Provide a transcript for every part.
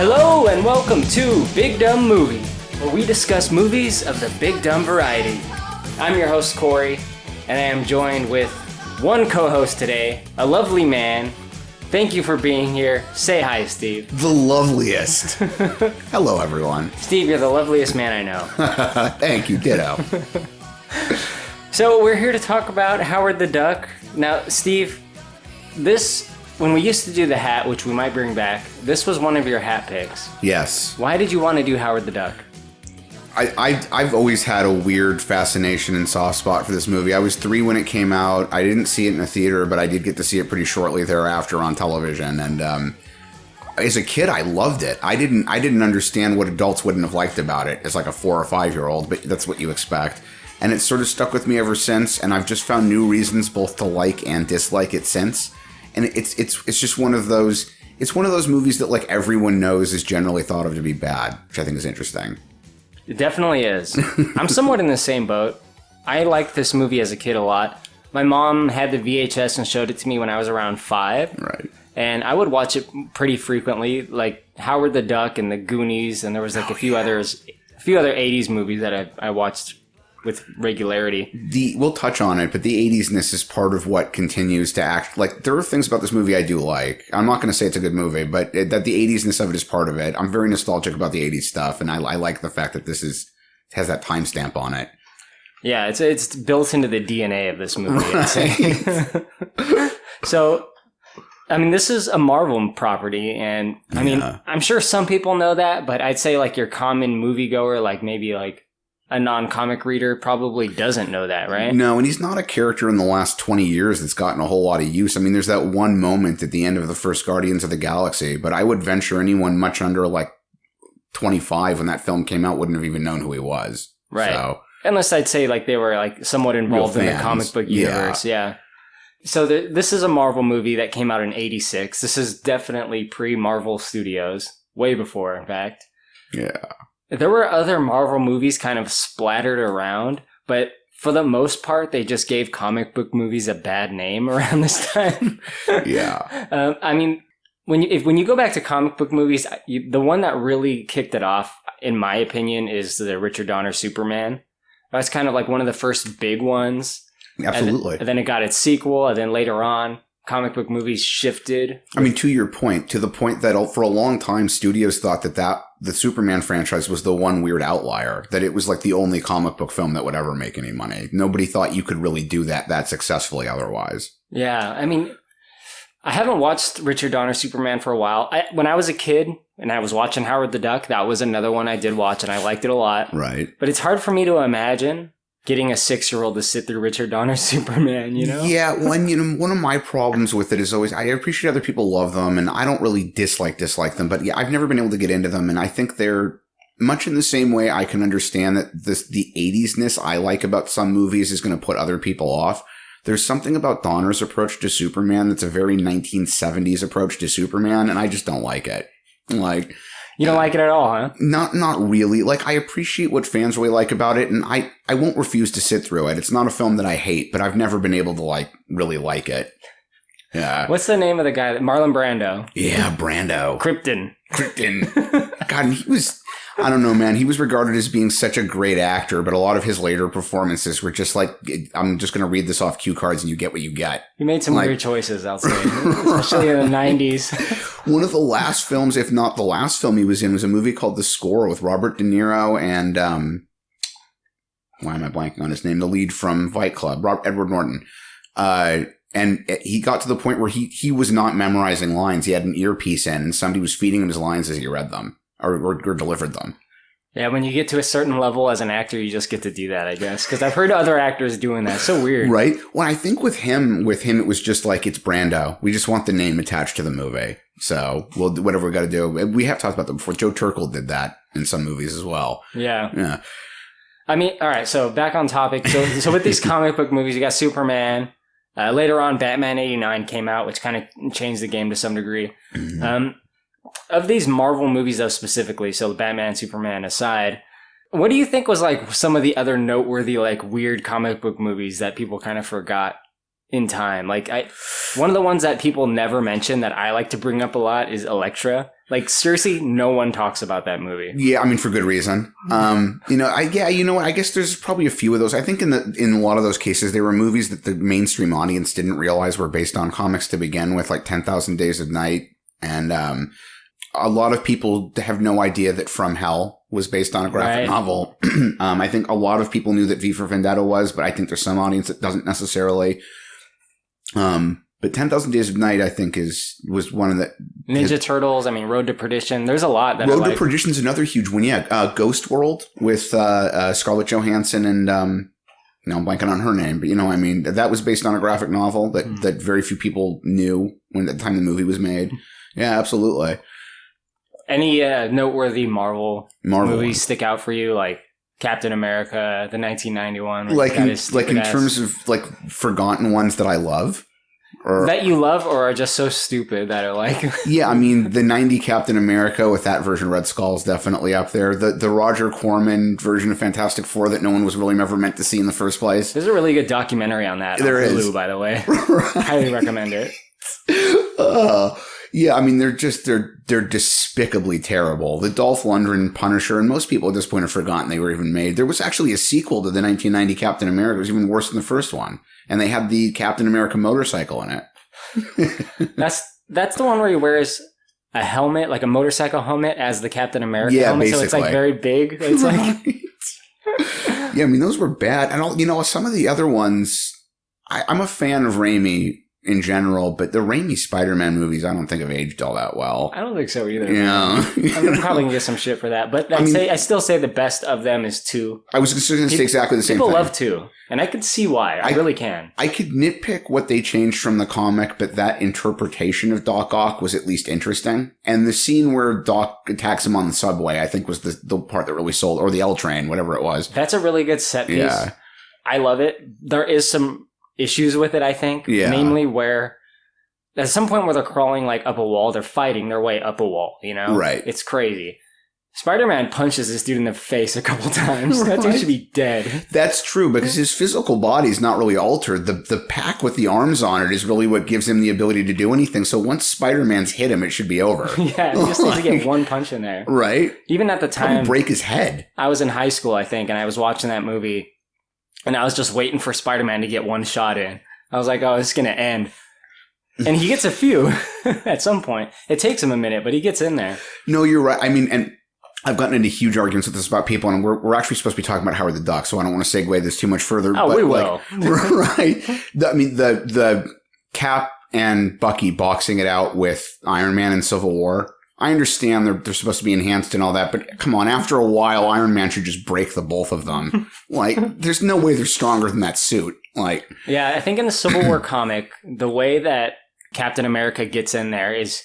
Hello and welcome to Big Dumb Movie, where we discuss movies of the big dumb variety. I'm your host Corey, and I am joined with one co-host today, a lovely man. Thank you for being here. Say hi, Steve. The loveliest. Hello, everyone. Steve, you're the loveliest man I know. Thank you, ditto. So we're here to talk about Howard the Duck. Now, Steve, when we used to do the hat, which we might bring back, this was one of your hat picks. Yes. Why did you want to do Howard the Duck? I've always had a weird fascination and soft spot for this movie. I was 3 when it came out. I didn't see it in a theater, but I did get to see it pretty shortly thereafter on television. And as a kid, I loved it. I didn't understand what adults wouldn't have liked about it as like a 4 or 5 year old, but that's what you expect. And it's sort of stuck with me ever since. And I've just found new reasons both to like and dislike it since. And it's just one of those. It's one of those movies that like everyone knows is generally thought of to be bad, which I think is interesting. It definitely is. I'm somewhat in the same boat. I liked this movie as a kid a lot. My mom had the VHS and showed it to me when I was around 5. Right. And I would watch it pretty frequently, like Howard the Duck and the Goonies, and there was like a few other 80s movies that I watched with regularity. We'll touch on it, but the 80s-ness is part of what continues to act. Like, there are things about this movie I do like. I'm not going to say it's a good movie, but that the 80s-ness of it is part of it. I'm very nostalgic about the 80s stuff, and I like the fact that this has that timestamp on it. Yeah, it's built into the DNA of this movie, I'd say. So, I mean, this is a Marvel property, and I mean, I'm sure some people know that, but I'd say like your common moviegoer, like maybe like a non-comic reader probably doesn't know that, right? No, and he's not a character in the last 20 years that's gotten a whole lot of use. I mean, there's that one moment at the end of the first Guardians of the Galaxy, but I would venture anyone much under like 25 when that film came out wouldn't have even known who he was. Right. So, unless I'd say like they were like somewhat involved in the comic book universe. Yeah. So this is a Marvel movie that came out in 86. This is definitely pre-Marvel Studios. Way before, in fact. Yeah. There were other Marvel movies kind of splattered around, but for the most part, they just gave comic book movies a bad name around this time. Yeah. I mean, when you go back to comic book movies, the one that really kicked it off, in my opinion, is the Richard Donner Superman. That's kind of like one of the first big ones. Absolutely. And then it got its sequel, and then later on, comic book movies shifted. I mean, to your point, to the point that for a long time, studios thought that the Superman franchise was the one weird outlier, that it was like the only comic book film that would ever make any money. Nobody thought you could really do that successfully otherwise. Yeah, I mean, I haven't watched Richard Donner Superman for a while. When I was a kid and I was watching Howard the Duck, that was another one I did watch and I liked it a lot. Right. But it's hard for me to imagine getting a 6-year-old to sit through Richard Donner Superman, you know? Yeah, one of my problems with it is always, I appreciate other people love them, and I don't really dislike them, but yeah, I've never been able to get into them, and I think they're much in the same way I can understand that the 80s-ness I like about some movies is going to put other people off. There's something about Donner's approach to Superman that's a very 1970s approach to Superman, and I just don't like it. Like... You don't like it at all, huh? Not really. Like, I appreciate what fans really like about it, and I won't refuse to sit through it. It's not a film that I hate, but I've never been able to, like, really like it. Yeah. What's the name of the guy? Marlon Brando. Yeah, Brando. Krypton. God, and he was... I don't know, man. He was regarded as being such a great actor, but a lot of his later performances were just like, I'm just going to read this off cue cards and you get what you get. He made some weird choices, I'll say, especially in the 90s. One of the last films, if not the last film he was in, was a movie called The Score with Robert De Niro and, why am I blanking on his name? The lead from Fight Club, Edward Norton. And he got to the point where he was not memorizing lines. He had an earpiece in and somebody was feeding him his lines as he read them. Or delivered them. Yeah, when you get to a certain level as an actor, you just get to do that, I guess. Because I've heard other actors doing that. So weird. Right? Well, I think with him, it was just like, it's Brando. We just want the name attached to the movie. So we'll do whatever we got to do. We have talked about that before. Joe Turkel did that in some movies as well. Yeah. Yeah. I mean, all right. So back on topic. So with these comic book movies, you got Superman. Later on, Batman 89 came out, which kind of changed the game to some degree. Mm-hmm. Of these Marvel movies, though, specifically, so Batman, Superman aside, what do you think was like some of the other noteworthy, like weird comic book movies that people kind of forgot in time. Like one of the ones that people never mention that I like to bring up a lot is Elektra. Like seriously, no one talks about that movie. Yeah, I mean for good reason. You know, I guess there's probably a few of those. I think in a lot of those cases, they were movies that the mainstream audience didn't realize were based on comics to begin with, like 10,000 Days of Night, and a lot of people have no idea that From Hell was based on a graphic novel. I think a lot of people knew that V for Vendetta was, but I think there's some audience that doesn't necessarily. But 10,000 Days of Night, I think, was one of the... Ninja Turtles, I mean, Road to Perdition. There's a lot that Road to Perdition's another huge one, yeah. Ghost World with Scarlett Johansson and... I'm blanking on her name, but I mean, that was based on a graphic novel that very few people knew when at the time the movie was made. Yeah, absolutely. Any noteworthy Marvel movies stick out for you, like Captain America, the 1991? Like in terms of like forgotten ones that I love? Or that you love or are just so stupid that are like... Yeah, I mean, the 90 Captain America with that version of Red Skull is definitely up there. The Roger Corman version of Fantastic Four that no one was really ever meant to see in the first place. There's a really good documentary on that. There on is. Hulu, by the way. Right. Highly recommend it. Yeah, I mean, they're despicably terrible. The Dolph Lundgren Punisher, and most people at this point have forgotten they were even made. There was actually a sequel to the 1990 Captain America. It was even worse than the first one. And they had the Captain America motorcycle in it. That's the one where he wears a helmet, like a motorcycle helmet, as the Captain America helmet. Basically. So it's like very big. It's like... Yeah, I mean, those were bad. And some of the other ones, I'm a fan of Raimi in general, but the Raimi Spider-Man movies I don't think have aged all that well. I don't think so either. Yeah. I'm probably going to get some shit for that. But I still say the best of them is 2. I was going to say exactly the same thing. People love 2. And I could see why. I really can. I could nitpick what they changed from the comic, but that interpretation of Doc Ock was at least interesting. And the scene where Doc attacks him on the subway, I think was the part that really sold, or the L train, whatever it was. That's a really good set piece. Yeah. I love it. There is some issues with it, I think. Yeah. Namely where at some point where they're crawling like up a wall, they're fighting their way up a wall, Right. It's crazy. Spider-Man punches this dude in the face a couple times. That dude should be dead. That's true, because his physical body's not really altered. The pack with the arms on it is really what gives him the ability to do anything. So once Spider-Man's hit him, it should be over. Yeah, he just needs to get one punch in there. Right. Even at the time... break his head. I was in high school, I think, and I was watching that movie, and I was just waiting for Spider-Man to get one shot in. I was like, oh, this is going to end. And he gets a few at some point. It takes him a minute, but he gets in there. No, you're right. I mean, and I've gotten into huge arguments with this about people, and we're actually supposed to be talking about Howard the Duck, so I don't want to segue this too much further. Oh, but we will. Right. The Cap and Bucky boxing it out with Iron Man in Civil War. I understand they're supposed to be enhanced and all that, but come on, after a while, Iron Man should just break the both of them. There's no way they're stronger than that suit. Yeah, I think in the Civil War comic, the way that Captain America gets in there is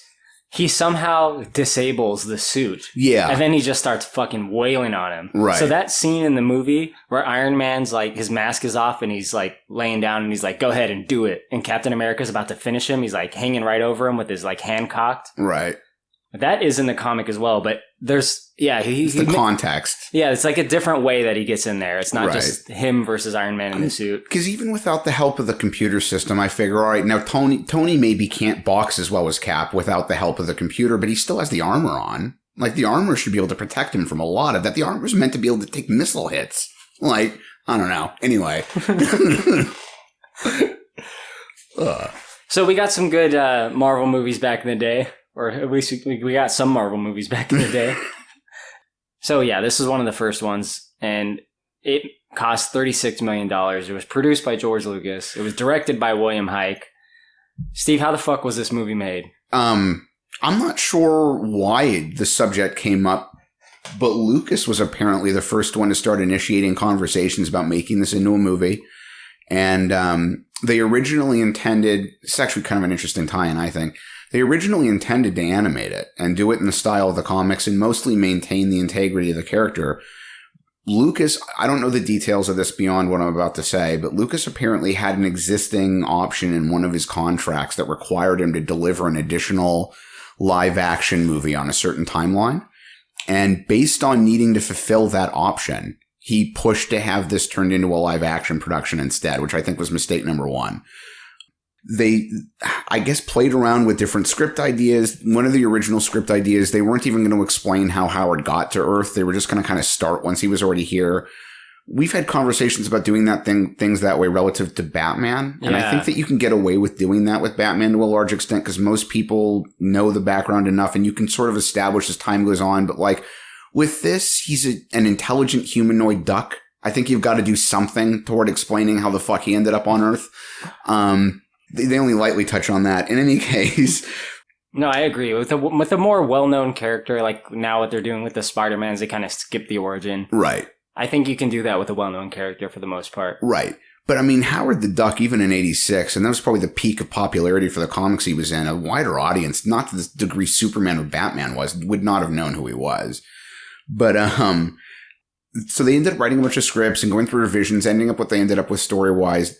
he somehow disables the suit. Yeah. And then he just starts fucking wailing on him. Right. So that scene in the movie where Iron Man's like, his mask is off and he's like laying down and he's like, go ahead and do it. And Captain America's about to finish him. He's like hanging right over him with his like hand cocked. Right. That is in the comic as well, but there's, it's the context. Yeah, it's like a different way that he gets in there. It's not just him versus Iron Man in the suit. Because even without the help of the computer system, I figure, all right, now Tony maybe can't box as well as Cap without the help of the computer, but he still has the armor on. The armor should be able to protect him from a lot of that. The armor's meant to be able to take missile hits. I don't know. Anyway. So we got some good Marvel movies back in the day. Or at least we got some Marvel movies back in the day. So yeah, this is one of the first ones. And it cost $36 million. It was produced by George Lucas. It was directed by William Hike. Steve, how the fuck was this movie made? I'm not sure why the subject came up, but Lucas was apparently the first one to start initiating conversations about making this into a movie. And they originally intended, it's actually kind of an interesting tie-in, I think. They originally intended to animate it and do it in the style of the comics and mostly maintain the integrity of the character. Lucas, I don't know the details of this beyond what I'm about to say, but Lucas apparently had an existing option in one of his contracts that required him to deliver an additional live action movie on a certain timeline. And based on needing to fulfill that option, he pushed to have this turned into a live action production instead, which I think was mistake number one. they, I guess, played around with different script ideas. One of the original script ideas, they weren't even going to explain how Howard got to Earth. They were just going to kind of start once he was already here. We've had conversations about doing things that way relative to Batman. And I think that you can get away with doing that with Batman to a large extent because most people know the background enough and you can sort of establish as time goes on. But like with this, he's an intelligent humanoid duck. I think you've got to do something toward explaining how the fuck he ended up on Earth. They only lightly touch on that. In any case. No, I agree. With a more well-known character, like now what they're doing with the Spider-Mans, they kind of skip the origin. Right. I think you can do that with a well-known character for the most part. Right. But I mean, Howard the Duck, even in 86, and that was probably the peak of popularity for the comics he was in, a wider audience, not to the degree Superman or Batman would not have known who he was. But, so they ended up writing a bunch of scripts and going through revisions, ending up what they ended up with story-wise.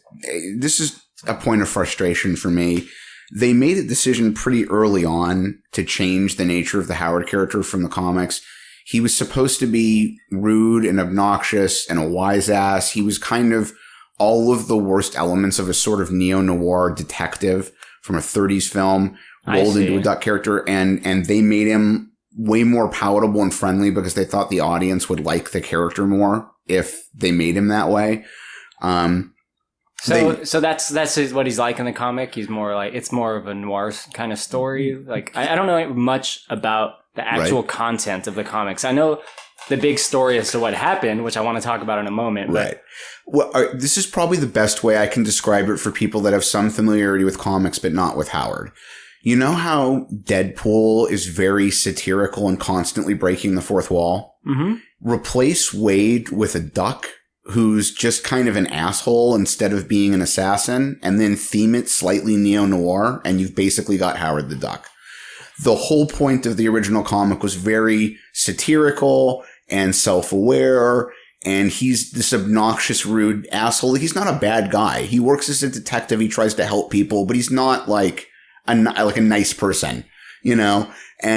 This is a point of frustration for me. They made a decision pretty early on to change the nature of the Howard character from the comics. He was supposed to be rude and obnoxious and a wise ass. He was kind of all of the worst elements of a sort of neo-noir detective from a 30s film rolled into a duck character. And they made him way more palatable and friendly because they thought the audience would like the character more if they made him that way. So that's what he's like in the comic. He's more like, it's more of a noir kind of story. Like, I don't know much about the actual content of the comics. I know the big story as to what happened, which I want to talk about in a moment. Right. Well, this is probably the best way I can describe it for people that have some familiarity with comics, but not with Howard. You know how Deadpool is very satirical and constantly breaking the fourth wall? Mm-hmm. Replace Wade with a duck who's just kind of an asshole instead of being an assassin, and then theme it slightly neo-noir, and you've basically got Howard the Duck. The whole point of the original comic was very satirical and self-aware, and he's this obnoxious, rude asshole. He's not a bad guy. He works as a detective. He tries to help people, but he's not like a nice person, you know? He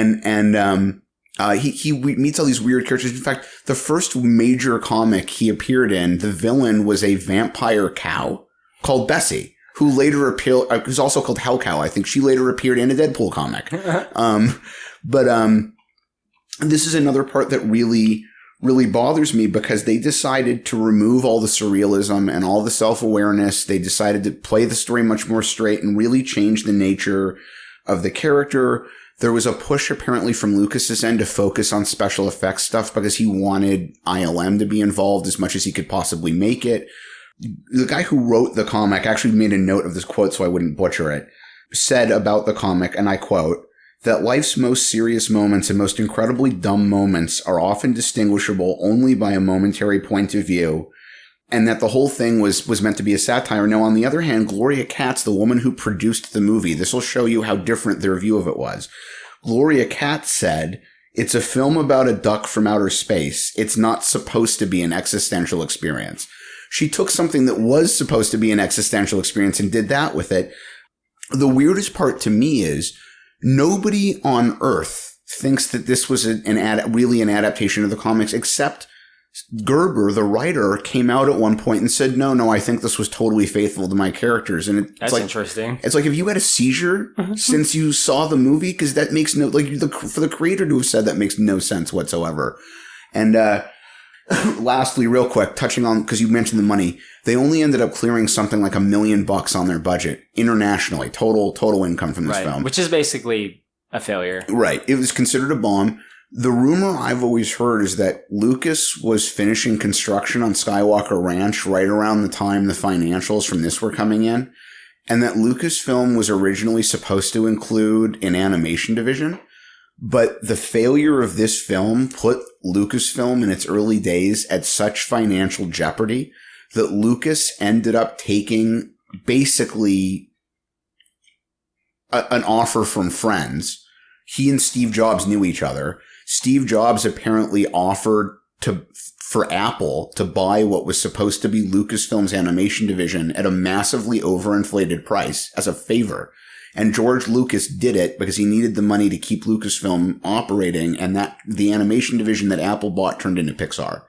meets all these weird characters. In fact, the first major comic he appeared in, the villain was a vampire cow called Bessie, who later appeared, who's also called Hell Cow. I think she later appeared in a Deadpool comic. This is another part that really, really bothers me because they decided to remove all the surrealism and all the self-awareness. They decided to play the story much more straight and really change the nature of the character. There was a push apparently from Lucas's end to focus on special effects stuff because he wanted ILM to be involved as much as he could possibly make it. The guy who wrote the comic actually made a note of this quote so I wouldn't butcher it, said about the comic, and I quote, that life's most serious moments and most incredibly dumb moments are often distinguishable only by a momentary point of view, and that the whole thing was meant to be a satire. Now, on the other hand, Gloria Katz, the woman who produced the movie, this will show you how different their view of it was. Gloria Katz said, it's a film about a duck from outer space. It's not supposed to be an existential experience. She took something that was supposed to be an existential experience and did that with it. The weirdest part to me is nobody on Earth thinks that this was really an adaptation of the comics, except Gerber, the writer, came out at one point and said, no, I think this was totally faithful to my characters. And that's like, interesting. It's like, have you had a seizure since you saw the movie? Because that makes for the creator to have said that makes no sense whatsoever. And lastly, real quick, touching on, because you mentioned the money, they only ended up clearing something like $1 million on their budget internationally, total income from this film. Which is basically a failure. Right. It was considered a bomb. The rumor I've always heard is that Lucas was finishing construction on Skywalker Ranch right around the time the financials from this were coming in, and that Lucasfilm was originally supposed to include an animation division, but the failure of this film put Lucasfilm in its early days at such financial jeopardy that Lucas ended up taking basically an offer from friends. He and Steve Jobs knew each other. Steve Jobs apparently offered for Apple to buy what was supposed to be Lucasfilm's animation division at a massively overinflated price as a favor. And George Lucas did it because he needed the money to keep Lucasfilm operating, and that the animation division that Apple bought turned into Pixar.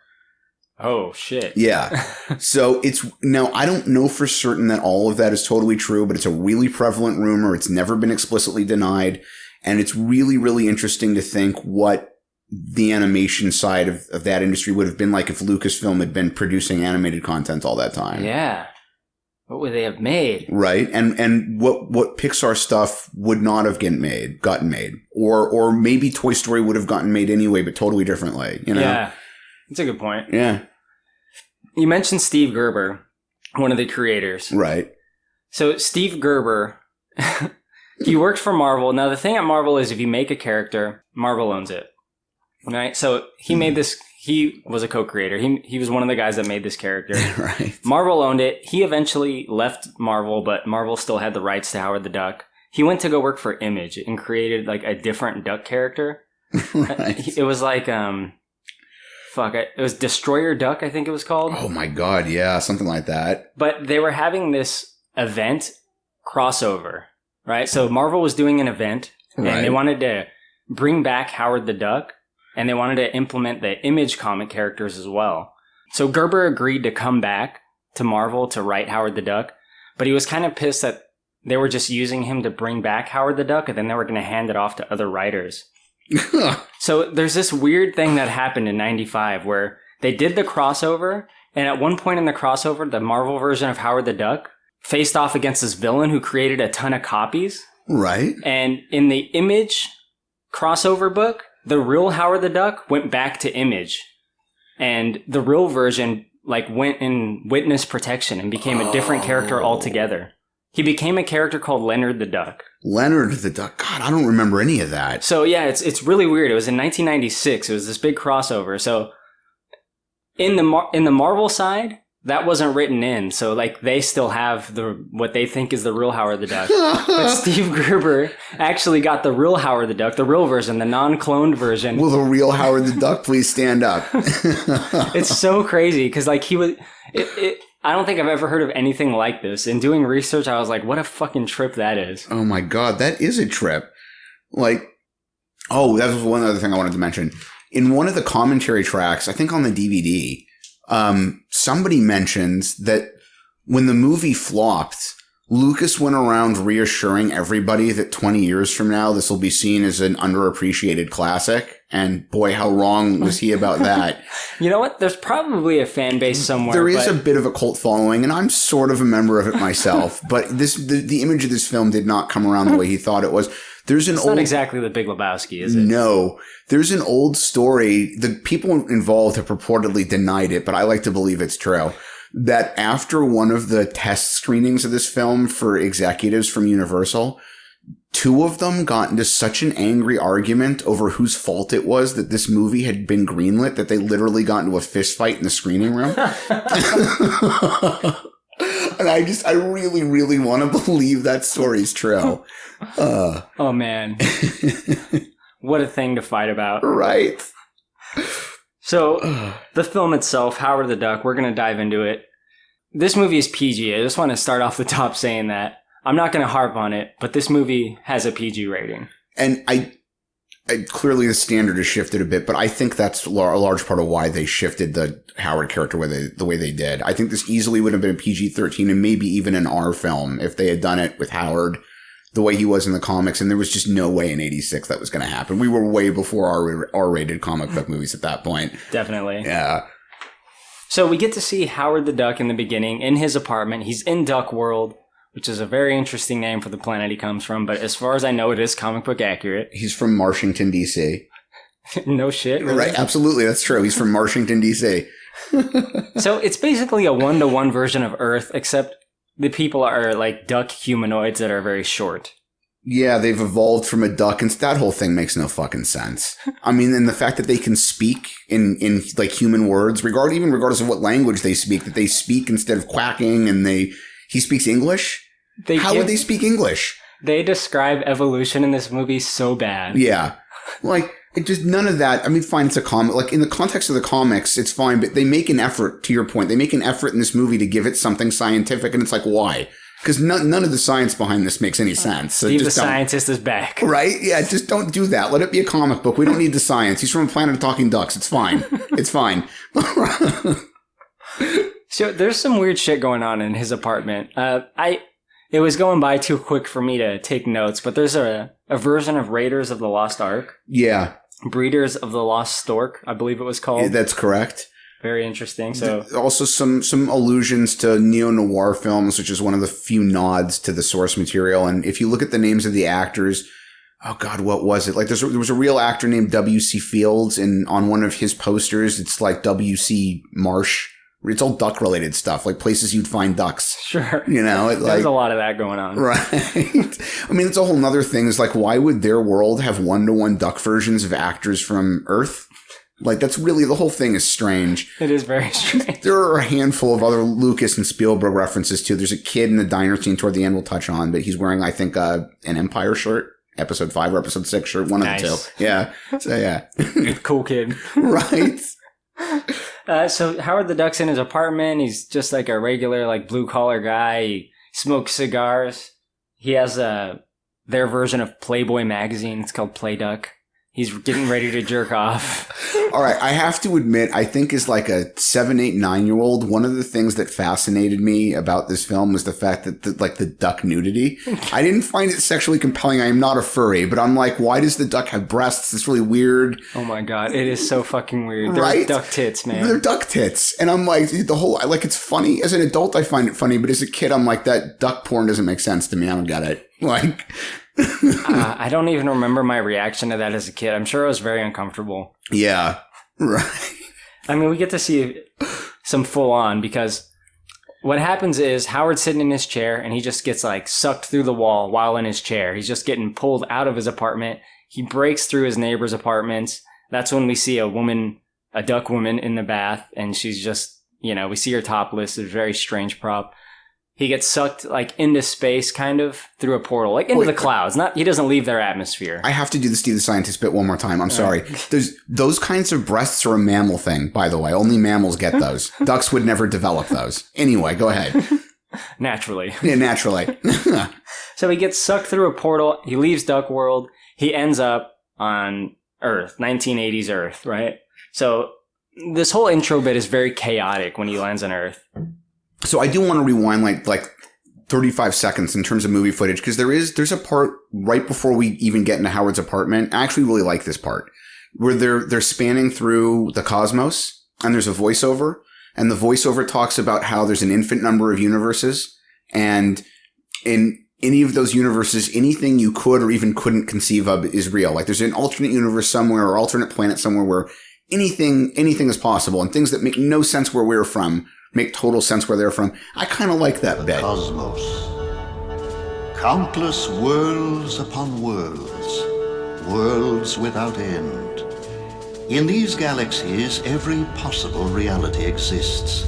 Oh, shit. Yeah. So now I don't know for certain that all of that is totally true, but it's a really prevalent rumor. It's never been explicitly denied. And it's really, really interesting to think what the animation side of that industry would have been like if Lucasfilm had been producing animated content all that time. Yeah. What would they have made? Right. And what Pixar stuff would not have gotten made. Or maybe Toy Story would have gotten made anyway, but totally differently. You know? Yeah. That's a good point. Yeah. You mentioned Steve Gerber, one of the creators. Right. So Steve Gerber, he worked for Marvel. Now, the thing at Marvel is if you make a character, Marvel owns it. Right? So he made this, he was a co-creator. He was one of the guys that made this character. Right. Marvel owned it. He eventually left Marvel, but Marvel still had the rights to Howard the Duck. He went to go work for Image and created like a different duck character. Right. It was like, it was Destroyer Duck, I think it was called. Oh my God, yeah, something like that. But they were having this event crossover, right? So Marvel was doing an event, and they wanted to bring back Howard the Duck, and they wanted to implement the Image comic characters as well. So Gerber agreed to come back to Marvel to write Howard the Duck, but he was kind of pissed that they were just using him to bring back Howard the Duck, and then they were going to hand it off to other writers. So there's this weird thing that happened in 95 where they did the crossover, and at one point in the crossover, the Marvel version of Howard the Duck faced off against this villain who created a ton of copies. Right. And in the Image crossover book, the real Howard the Duck went back to Image, and the real version went in witness protection and became a different character altogether. He became a character called Leonard the Duck. Leonard the Duck. God, I don't remember any of that. So yeah, it's really weird. It was in 1996. It was this big crossover. So in the Marvel side, that wasn't written in. So they still have what they think is the real Howard the Duck. But Steve Gerber actually got the real Howard the Duck, the real version, the non-cloned version. Will the real Howard the Duck please stand up? It's so crazy because he was. I don't think I've ever heard of anything like this. In doing research, I was like, what a fucking trip that is. Oh my God, that is a trip. That was one other thing I wanted to mention. In one of the commentary tracks, I think on the DVD, somebody mentions that when the movie flopped, Lucas went around reassuring everybody that 20 years from now, this will be seen as an underappreciated classic. And boy, how wrong was he about that? You know what? There's probably a fan base somewhere. There is a bit of a cult following, and I'm sort of a member of it myself. But the image of this film did not come around the way he thought it was. It's not exactly the Big Lebowski, is it? No. There's an old story. The people involved have purportedly denied it, but I like to believe it's true. That after one of the test screenings of this film for executives from Universal, two of them got into such an angry argument over whose fault it was that this movie had been greenlit that they literally got into a fist fight in the screening room. And I really, really want to believe that story's true. Oh, man. What a thing to fight about. Right. So, the film itself, Howard the Duck, we're going to dive into it. This movie is PG. I just want to start off the top saying that. I'm not going to harp on it, but this movie has a PG rating. And I clearly the standard has shifted a bit, but I think that's a large part of why they shifted the Howard character the way they did. I think this easily would have been a PG-13 and maybe even an R film if they had done it with Howard the way he was in the comics, and there was just no way in 86 that was going to happen. We were way before R-rated comic book movies at that point. Definitely. Yeah. So we get to see Howard the Duck in the beginning in his apartment. He's in Duck World, which is a very interesting name for the planet he comes from, but as far as I know, it is comic book accurate. He's from Washington, D.C. No shit. Really? Right, absolutely, that's true. He's from Washington, D.C. So it's basically a one-to-one version of Earth, except the people are like duck humanoids that are very short. Yeah, they've evolved from a duck, and that whole thing makes no fucking sense. I mean, and the fact that they can speak in like human words, regardless of what language they speak, that they speak instead of quacking, and he speaks English? How would they speak English? They describe evolution in this movie so bad. Yeah. Just none of that. I mean, fine, it's a comic. Like, in the context of the comics, it's fine, but they make an effort, to your point, they make an effort in this movie to give it something scientific, and it's like, why? Because none of the science behind this makes any sense. So Steve the scientist is back. Right? Yeah, just don't do that. Let it be a comic book. We don't need the science. He's from a planet of talking ducks. It's fine. It's fine. So there's some weird shit going on in his apartment. It was going by too quick for me to take notes, but there's a version of Raiders of the Lost Ark. Yeah. Breeders of the Lost Stork, I believe it was called. Yeah, that's correct. Very interesting. So also some allusions to neo-noir films, which is one of the few nods to the source material. And if you look at the names of the actors, oh God, what was it? Like there was a real actor named W.C. Fields, and on one of his posters, it's like W.C. Marsh. It's all duck related stuff, like places you'd find ducks. Sure. There's a lot of that going on. Right. I mean, it's a whole nother thing. It's like, why would their world have 1-to-1 duck versions of actors from Earth? Like, that's really, the whole thing is strange. It is very strange. There are a handful of other Lucas and Spielberg references, too. There's a kid in the diner scene toward the end we'll touch on, but he's wearing, I think, an Empire shirt. Episode 5 or Episode 6 shirt. One of the two. Yeah. So, yeah. Cool kid. Right. So Howard the Duck's in his apartment. He's just like a regular, like, blue-collar guy. He smokes cigars. He has their version of Playboy magazine. It's called Play Duck. He's getting ready to jerk off. All right. I have to admit, I think as like a 7, 8, 9-year-old, one of the things that fascinated me about this film was the fact that the duck nudity. I didn't find it sexually compelling. I am not a furry, but I'm like, why does the duck have breasts? It's really weird. Oh my God. It is so fucking weird. They're right? Duck tits, man. They're duck tits. And I'm like, it's funny. As an adult, I find it funny, but as a kid, I'm like, that duck porn doesn't make sense to me. I don't get it. Like... I don't even remember my reaction to that as a kid. I'm sure I was very uncomfortable. Yeah. Right. I mean, we get to see some full on because what happens is Howard's sitting in his chair and he just gets like sucked through the wall while in his chair. He's just getting pulled out of his apartment. He breaks through his neighbor's apartments. That's when we see a duck woman in the bath, and she's just, we see her topless. It's a very strange prop. He gets sucked like into space, kind of through a portal, like into the clouds. He doesn't leave their atmosphere. I have to do the Steve the Scientist bit one more time. I'm sorry. Those kinds of breasts are a mammal thing, by the way. Only mammals get those. Ducks would never develop those. Anyway, go ahead. Naturally. Yeah, naturally. So he gets sucked through a portal. He leaves Duck World. He ends up on Earth, 1980s Earth, right? So this whole intro bit is very chaotic when he lands on Earth. So I do want to rewind like 35 seconds in terms of movie footage, because there's a part right before we even get into Howard's apartment. I actually really like this part where they're spanning through the cosmos, and there's a voiceover, and the voiceover talks about how there's an infinite number of universes, and in any of those universes, anything you could or even couldn't conceive of is real. Like there's an alternate universe somewhere or alternate planet somewhere where anything is possible, and things that make no sense where we're from make total sense where they're from. I kind of like that bit. Cosmos. Countless worlds upon worlds. Worlds without end. In these galaxies, every possible reality exists.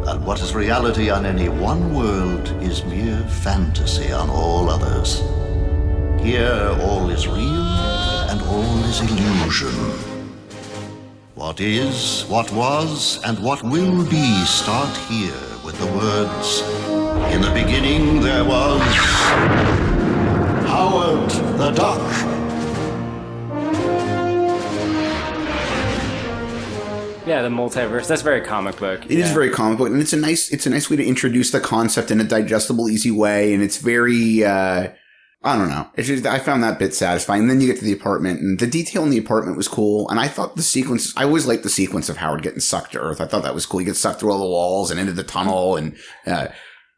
And what is reality on any one world is mere fantasy on all others. Here, all is real and all is illusion. What is, what was, and what will be start here with the words, in the beginning there was Howard the Duck. Yeah, the multiverse. That's very comic book. It is very comic book, and it's a nice way to introduce the concept in a digestible, easy way, and it's very I don't know. It's just, I found that bit satisfying. And then you get to the apartment, and the detail in the apartment was cool. And I thought I always liked the sequence of Howard getting sucked to Earth. I thought that was cool. He gets sucked through all the walls and into the tunnel. And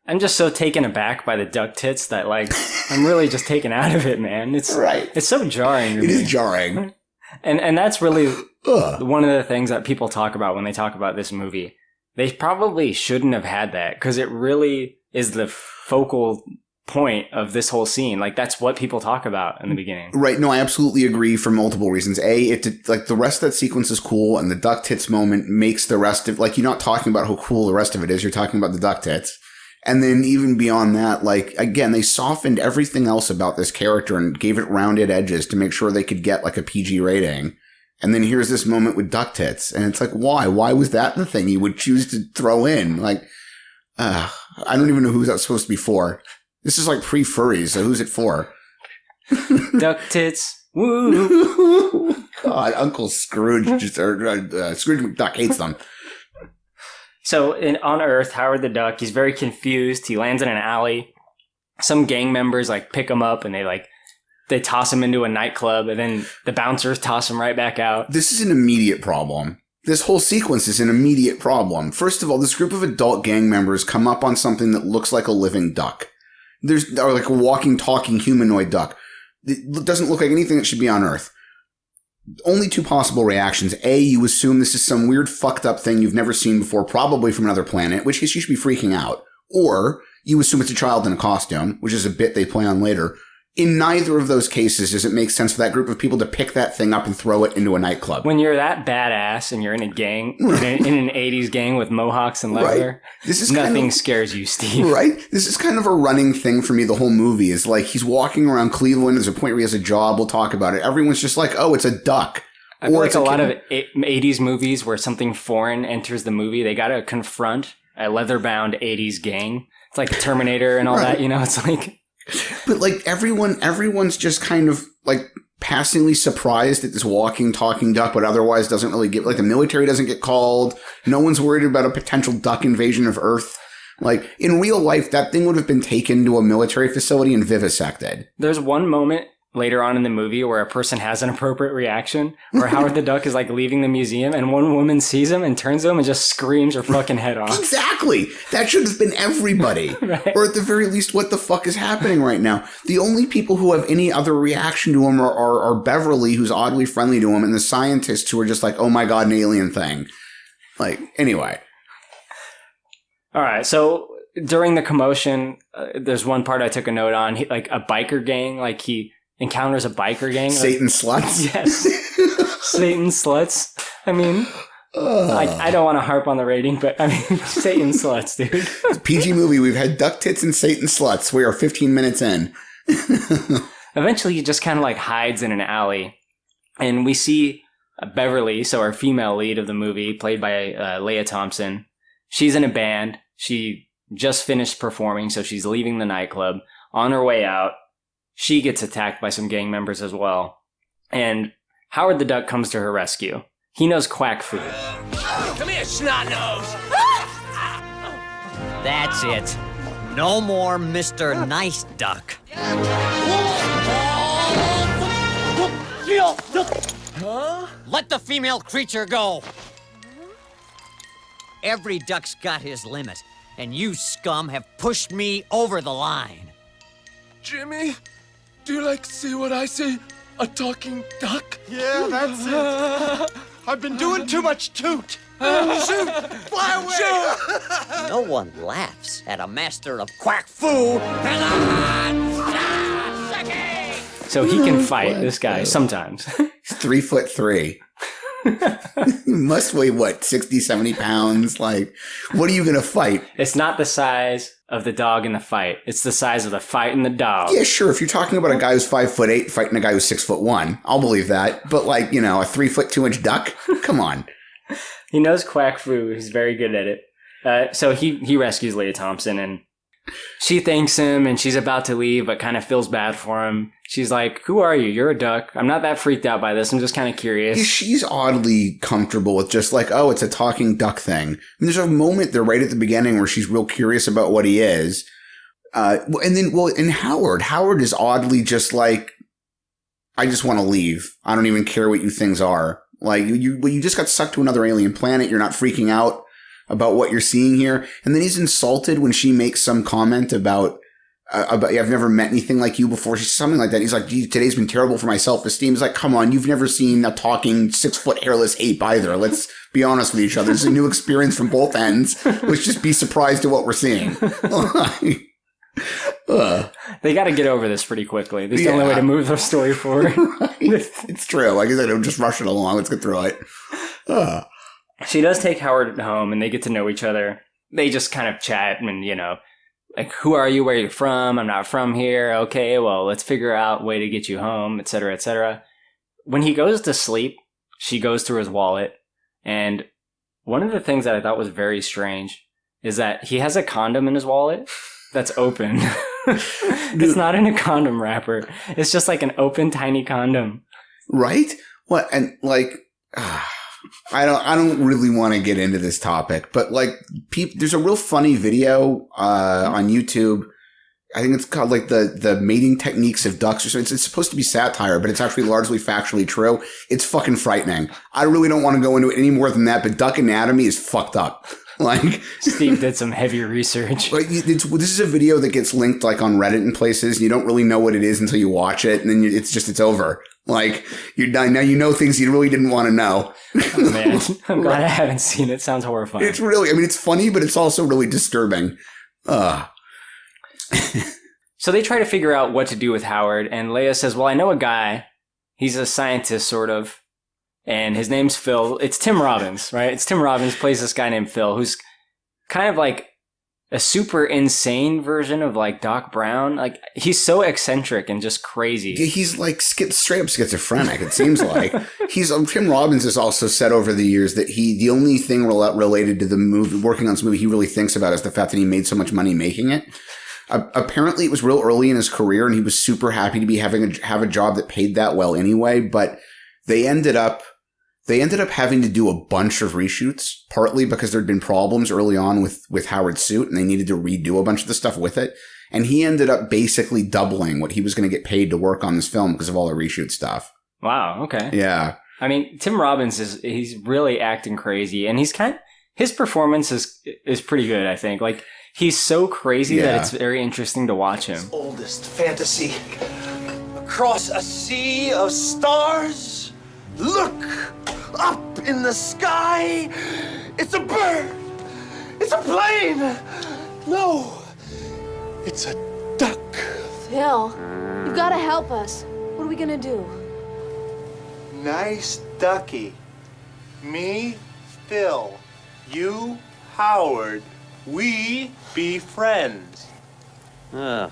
I'm just so taken aback by the duck tits that, like, I'm really just taken out of it, man. It's right. It's so jarring to me. It is jarring. And that's really one of the things that people talk about when they talk about this movie. They probably shouldn't have had that, because it really is the focal point of this whole scene. Like, that's what people talk about in the beginning. Right. No, I absolutely agree for multiple reasons. Like, the rest of that sequence is cool, and the duck tits moment makes the rest of, like, you're not talking about how cool the rest of it is. You're talking about the duck tits. And then even beyond that, like, again, they softened everything else about this character and gave it rounded edges to make sure they could get, like, a PG rating. And then here's this moment with duck tits. And it's like, why? Why was that the thing you would choose to throw in? Like, I don't even know who that's supposed to be for. This is like pre-furries, so who's it for? Duck tits. Woo! God, Uncle Scrooge, Scrooge McDuck hates them. So on Earth, Howard the Duck, he's very confused. He lands in an alley. Some gang members like pick him up and they toss him into a nightclub, and then the bouncers toss him right back out. This is an immediate problem. This whole sequence is an immediate problem. First of all, this group of adult gang members come up on something that looks like a living duck. Or like a walking, talking humanoid duck. It doesn't look like anything that should be on Earth. Only two possible reactions. A, you assume this is some weird fucked up thing you've never seen before, probably from another planet, which case you should be freaking out. Or you assume it's a child in a costume, which is a bit they play on later. In neither of those cases does it make sense for that group of people to pick that thing up and throw it into a nightclub. When you're that badass and you're in a gang, in an 80s gang with mohawks and leather, right. Nothing scares you, Steve. Right? This is kind of a running thing for me the whole movie. Is like he's walking around Cleveland. There's a point where he has a job. We'll talk about it. Everyone's just like, oh, it's a duck. I feel like a lot of 80s movies where something foreign enters the movie, they got to confront a leather-bound 80s gang. It's like Terminator and all that, you know? It's like... But like everyone's just kind of like passingly surprised at this walking, talking duck, but otherwise doesn't really get, like the military doesn't get called. No one's worried about a potential duck invasion of Earth. Like in real life, that thing would have been taken to a military facility and vivisected. There's one moment later on in the movie where a person has an appropriate reaction, where Howard the Duck is like leaving the museum and one woman sees him and turns to him and just screams her fucking head off. Exactly. That should have been everybody. Right. Or at the very least, what the fuck is happening right now? The only people who have any other reaction to him are Beverly, who's oddly friendly to him, and the scientists who are just like, oh my God, an alien thing. Like, anyway. All right. So during the commotion, there's one part I took a note on, like a biker gang, like he encounters a biker gang. Satan sluts? Yes. Satan sluts. I mean, I don't want to harp on the rating, but I mean, Satan sluts, dude. PG movie. We've had duck tits and Satan sluts. We are 15 minutes in. Eventually, he just kind of like hides in an alley. And we see Beverly, so our female lead of the movie, played by Leah Thompson. She's in a band. She just finished performing, so she's leaving the nightclub. On her way out, she gets attacked by some gang members as well. And Howard the Duck comes to her rescue. He knows quack food. Come here, snot nose. That's it. No more Mr. Nice Duck. Huh? Let the female creature go. Every duck's got his limit, and you scum have pushed me over the line. Jimmy, do you like see what I see? A talking duck? Yeah, that's it. I've been doing too much toot. Shoot! Fly away! No one laughs at a master of quack foo. So he can fight, this guy, sometimes. He's 3'3". Must weigh, what, 60, 70 pounds? Like, what are you going to fight? It's not the size of the dog in the fight. It's the size of the fight in the dog. Yeah, sure. If you're talking about a guy who's 5'8" fighting a guy who's 6'1", I'll believe that. But like, you know, a 3'2" duck? Come on. He knows quack foo. He's very good at it. So he rescues Leah Thompson, and she thanks him, and she's about to leave, but kind of feels bad for him. She's like, who are you? You're a duck. I'm not that freaked out by this. I'm just kind of curious. She's oddly comfortable with just like, oh, it's a talking duck thing. I mean, there's a moment there right at the beginning where she's real curious about what he is. And Howard is oddly just like, I just want to leave. I don't even care what you things are. Like, you just got sucked to another alien planet. You're not freaking out about what you're seeing here. And then he's insulted when she makes some comment about I've never met anything like you before. She's something like that. He's like, today's been terrible for my self-esteem. He's like, come on, you've never seen a talking 6-foot hairless ape either. Let's be honest with each other. It's a new experience from both ends. Let's just be surprised at what we're seeing. They got to get over this pretty quickly. This is the only way to move the story forward. Right. It's true. Like I said, don't just rush it along. Let's get through it. She does take Howard home, and they get to know each other. They just kind of chat and, you know, like, who are you? Where are you from? I'm not from here. Okay, well, let's figure out a way to get you home, etc., etc. When he goes to sleep, she goes through his wallet. And one of the things that I thought was very strange is that he has a condom in his wallet that's open. It's not in a condom wrapper. It's just like an open, tiny condom. Right? What? And like, I don't really want to get into this topic, but like, there's a real funny video on YouTube. I think it's called like the mating techniques of ducks or something. It's supposed to be satire, but it's actually largely factually true. It's fucking frightening. I really don't want to go into it any more than that, but duck anatomy is fucked up. Like, Steve did some heavy research. Like, this is a video that gets linked like on Reddit and places. You don't really know what it is until you watch it, and then it's over. Like, you're done. Now you know things you really didn't want to know. Oh, man, I'm glad I haven't seen it. Sounds horrifying. It's really, I mean, it's funny, but it's also really disturbing. So they try to figure out what to do with Howard, and Leia says, well, I know a guy. He's a scientist, sort of, and his name's Phil. It's Tim Robbins, right? It's Tim Robbins plays this guy named Phil, who's kind of like a super insane version of like Doc Brown. Like, he's so eccentric and just crazy. Yeah, he's like straight up schizophrenic, it seems like. Tim Robbins has also said over the years that the only thing related to the movie, working on this movie, he really thinks about is the fact that he made so much money making it. Apparently it was real early in his career and he was super happy to be have a job that paid that well anyway, but they ended up having to do a bunch of reshoots, partly because there'd been problems early on with Howard's suit and they needed to redo a bunch of the stuff with it. And he ended up basically doubling what he was going to get paid to work on this film because of all the reshoot stuff. Wow. Okay. Yeah. I mean, Tim Robbins he's really acting crazy, and his performance is pretty good, I think. Like, he's so crazy that it's very interesting to watch him. Oldest fantasy. Across a sea of stars, look up in the sky. It's a bird. It's a plane. No, it's a duck. Phil, you've got to help us. What are we gonna do? Nice ducky. Me, Phil. You, Howard. We be friends. Ugh.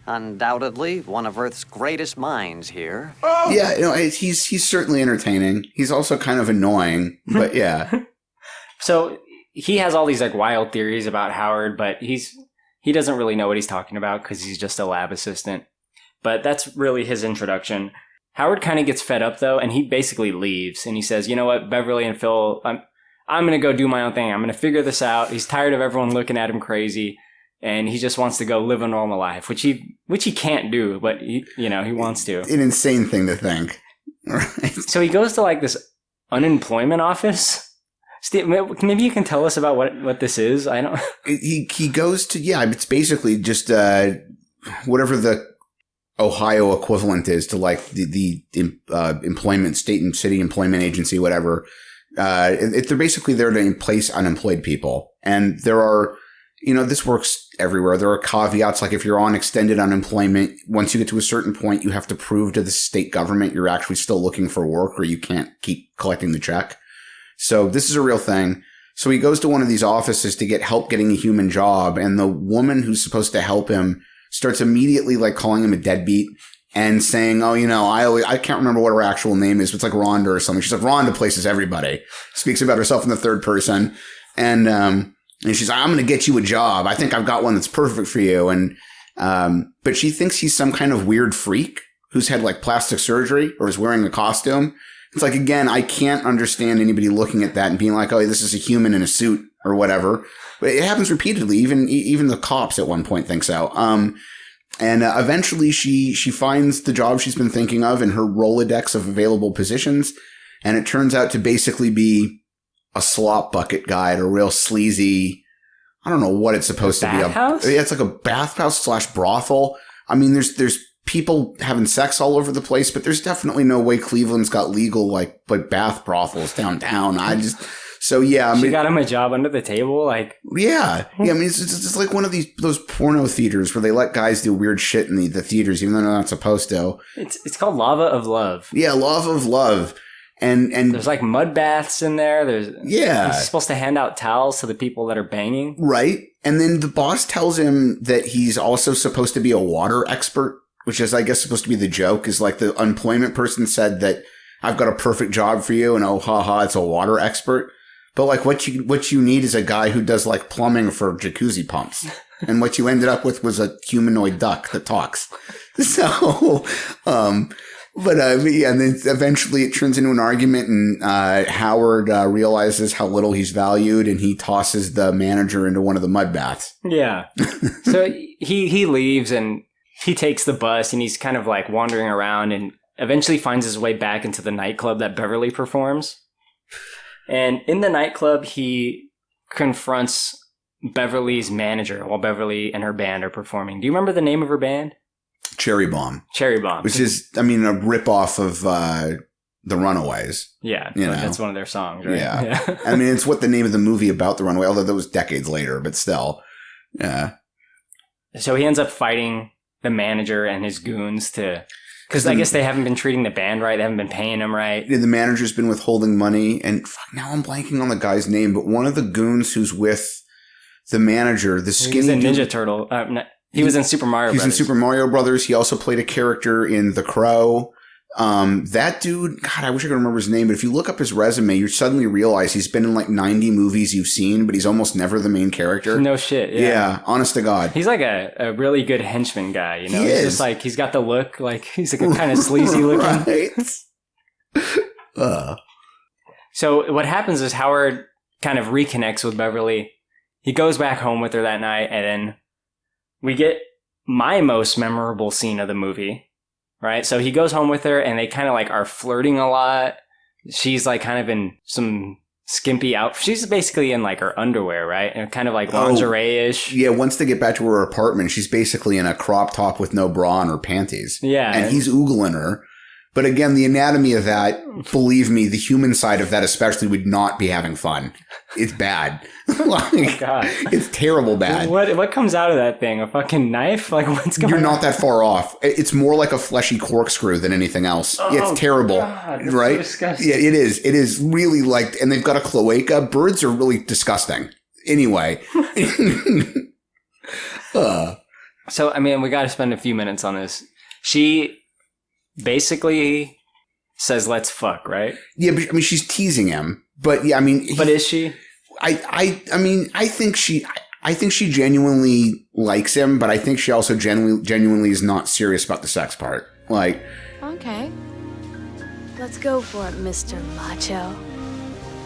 Undoubtedly, one of Earth's greatest minds here. Yeah, he's certainly entertaining. He's also kind of annoying, but yeah. So he has all these like wild theories about Howard, but he doesn't really know what he's talking about because he's just a lab assistant. But that's really his introduction. Howard kind of gets fed up, though, and he basically leaves. And he says, you know what, Beverly and Phil, I'm going to go do my own thing. I'm going to figure this out. He's tired of everyone looking at him crazy, and he just wants to go live a normal life, which he can't do, but he wants to. An insane thing to think. Right. So he goes to like this unemployment office. Steve, maybe you can tell us about what this is. I don't. He goes to it's basically just whatever the Ohio equivalent is to like the employment, state and city employment agency, whatever. They're basically there to place unemployed people. And there are, this works everywhere. There are caveats. Like if you're on extended unemployment, once you get to a certain point, you have to prove to the state government you're actually still looking for work or you can't keep collecting the check. So this is a real thing. So he goes to one of these offices to get help getting a human job. And the woman who's supposed to help him starts immediately like calling him a deadbeat and saying, oh, I can't remember what her actual name is, but it's like Rhonda or something. She's like, Rhonda places everybody. Speaks about herself in the third person. And she's like, I'm going to get you a job. I think I've got one that's perfect for you. And, but she thinks he's some kind of weird freak who's had like plastic surgery or is wearing a costume. It's like, again, I can't understand anybody looking at that and being like, oh, this is a human in a suit or whatever. But it happens repeatedly. Even the cops at one point think so. And eventually she finds the job she's been thinking of in her Rolodex of available positions. And it turns out to basically be a slop bucket guide, a real sleazy, I don't know what it's supposed to be. Bathhouse? It's like a bathhouse / brothel. I mean, there's people having sex all over the place, but there's definitely no way Cleveland's got legal like bath brothels downtown. She got him a job under the table, like yeah. I mean, it's like one of those porno theaters where they let guys do weird shit in the theaters, even though they're not supposed to. It's called Lava of Love. Yeah, Lava of Love, and there's like mud baths in there. He's supposed to hand out towels to the people that are banging, right? And then the boss tells him that he's also supposed to be a water expert, which is, I guess, supposed to be the joke. Is like the employment person said that I've got a perfect job for you, and oh, haha, it's a water expert. But like what you need is a guy who does like plumbing for jacuzzi pumps. And what you ended up with was a humanoid duck that talks. So, yeah, and then eventually it turns into an argument, and Howard realizes how little he's valued, and he tosses the manager into one of the mud baths. Yeah. So he leaves, and he takes the bus, and he's kind of like wandering around, and eventually finds his way back into the nightclub that Beverly performs. And in the nightclub, he confronts Beverly's manager while Beverly and her band are performing. Do you remember the name of her band? Cherry Bomb. Cherry Bomb. Which is, I mean, a ripoff of The Runaways. Yeah. You know? That's one of their songs, right? Yeah. I mean, it's what the name of the movie about The Runaway, although that was decades later, but still. Yeah. So he ends up fighting the manager and his goons because I guess they haven't been treating the band right. They haven't been paying them right. The manager's been withholding money, and now I'm blanking on the guy's name, but one of the goons who's with the manager, the skinny dude. He's a Ninja Turtle. He was in Super Mario Brothers. He's in Super Mario Brothers. He also played a character in The Crow. That dude, God, I wish I could remember his name, but if you look up his resume, you suddenly realize he's been in like 90 movies you've seen, but he's almost never the main character. No shit. Yeah, honest to God. He's like a really good henchman guy, you know? He He's is. just like, he's got the look, like, he's like a kind of sleazy looking. Right. So what happens is Howard kind of reconnects with Beverly. He goes back home with her that night, and then we get my most memorable scene of the movie, right? So he goes home with her, and they kind of like are flirting a lot. She's like kind of in some skimpy outfit. She's basically in like her underwear, right? And kind of like lingerie-ish. Yeah, once they get back to her apartment, she's basically in a crop top with no bra on her panties. Yeah. And he's oogling her. But again, the anatomy of that, believe me, the human side of that especially would not be having fun. It's bad. Oh, God. It's terrible bad. What comes out of that thing? A fucking knife? Like, what's going on? You're not that far off. It's more like a fleshy corkscrew than anything else. It's terrible. God, that's right? so disgusting. Yeah, it is. It is really like, and they've got a cloaca. Birds are really disgusting. Anyway. So, I mean, we got to spend a few minutes on this. She basically says, let's fuck, right? Yeah, but I mean, she's teasing him. But yeah, I mean. But is she? I mean, I think she genuinely likes him, but I think she also genuinely is not serious about the sex part. Like. Okay. Let's go for it, Mr. Macho.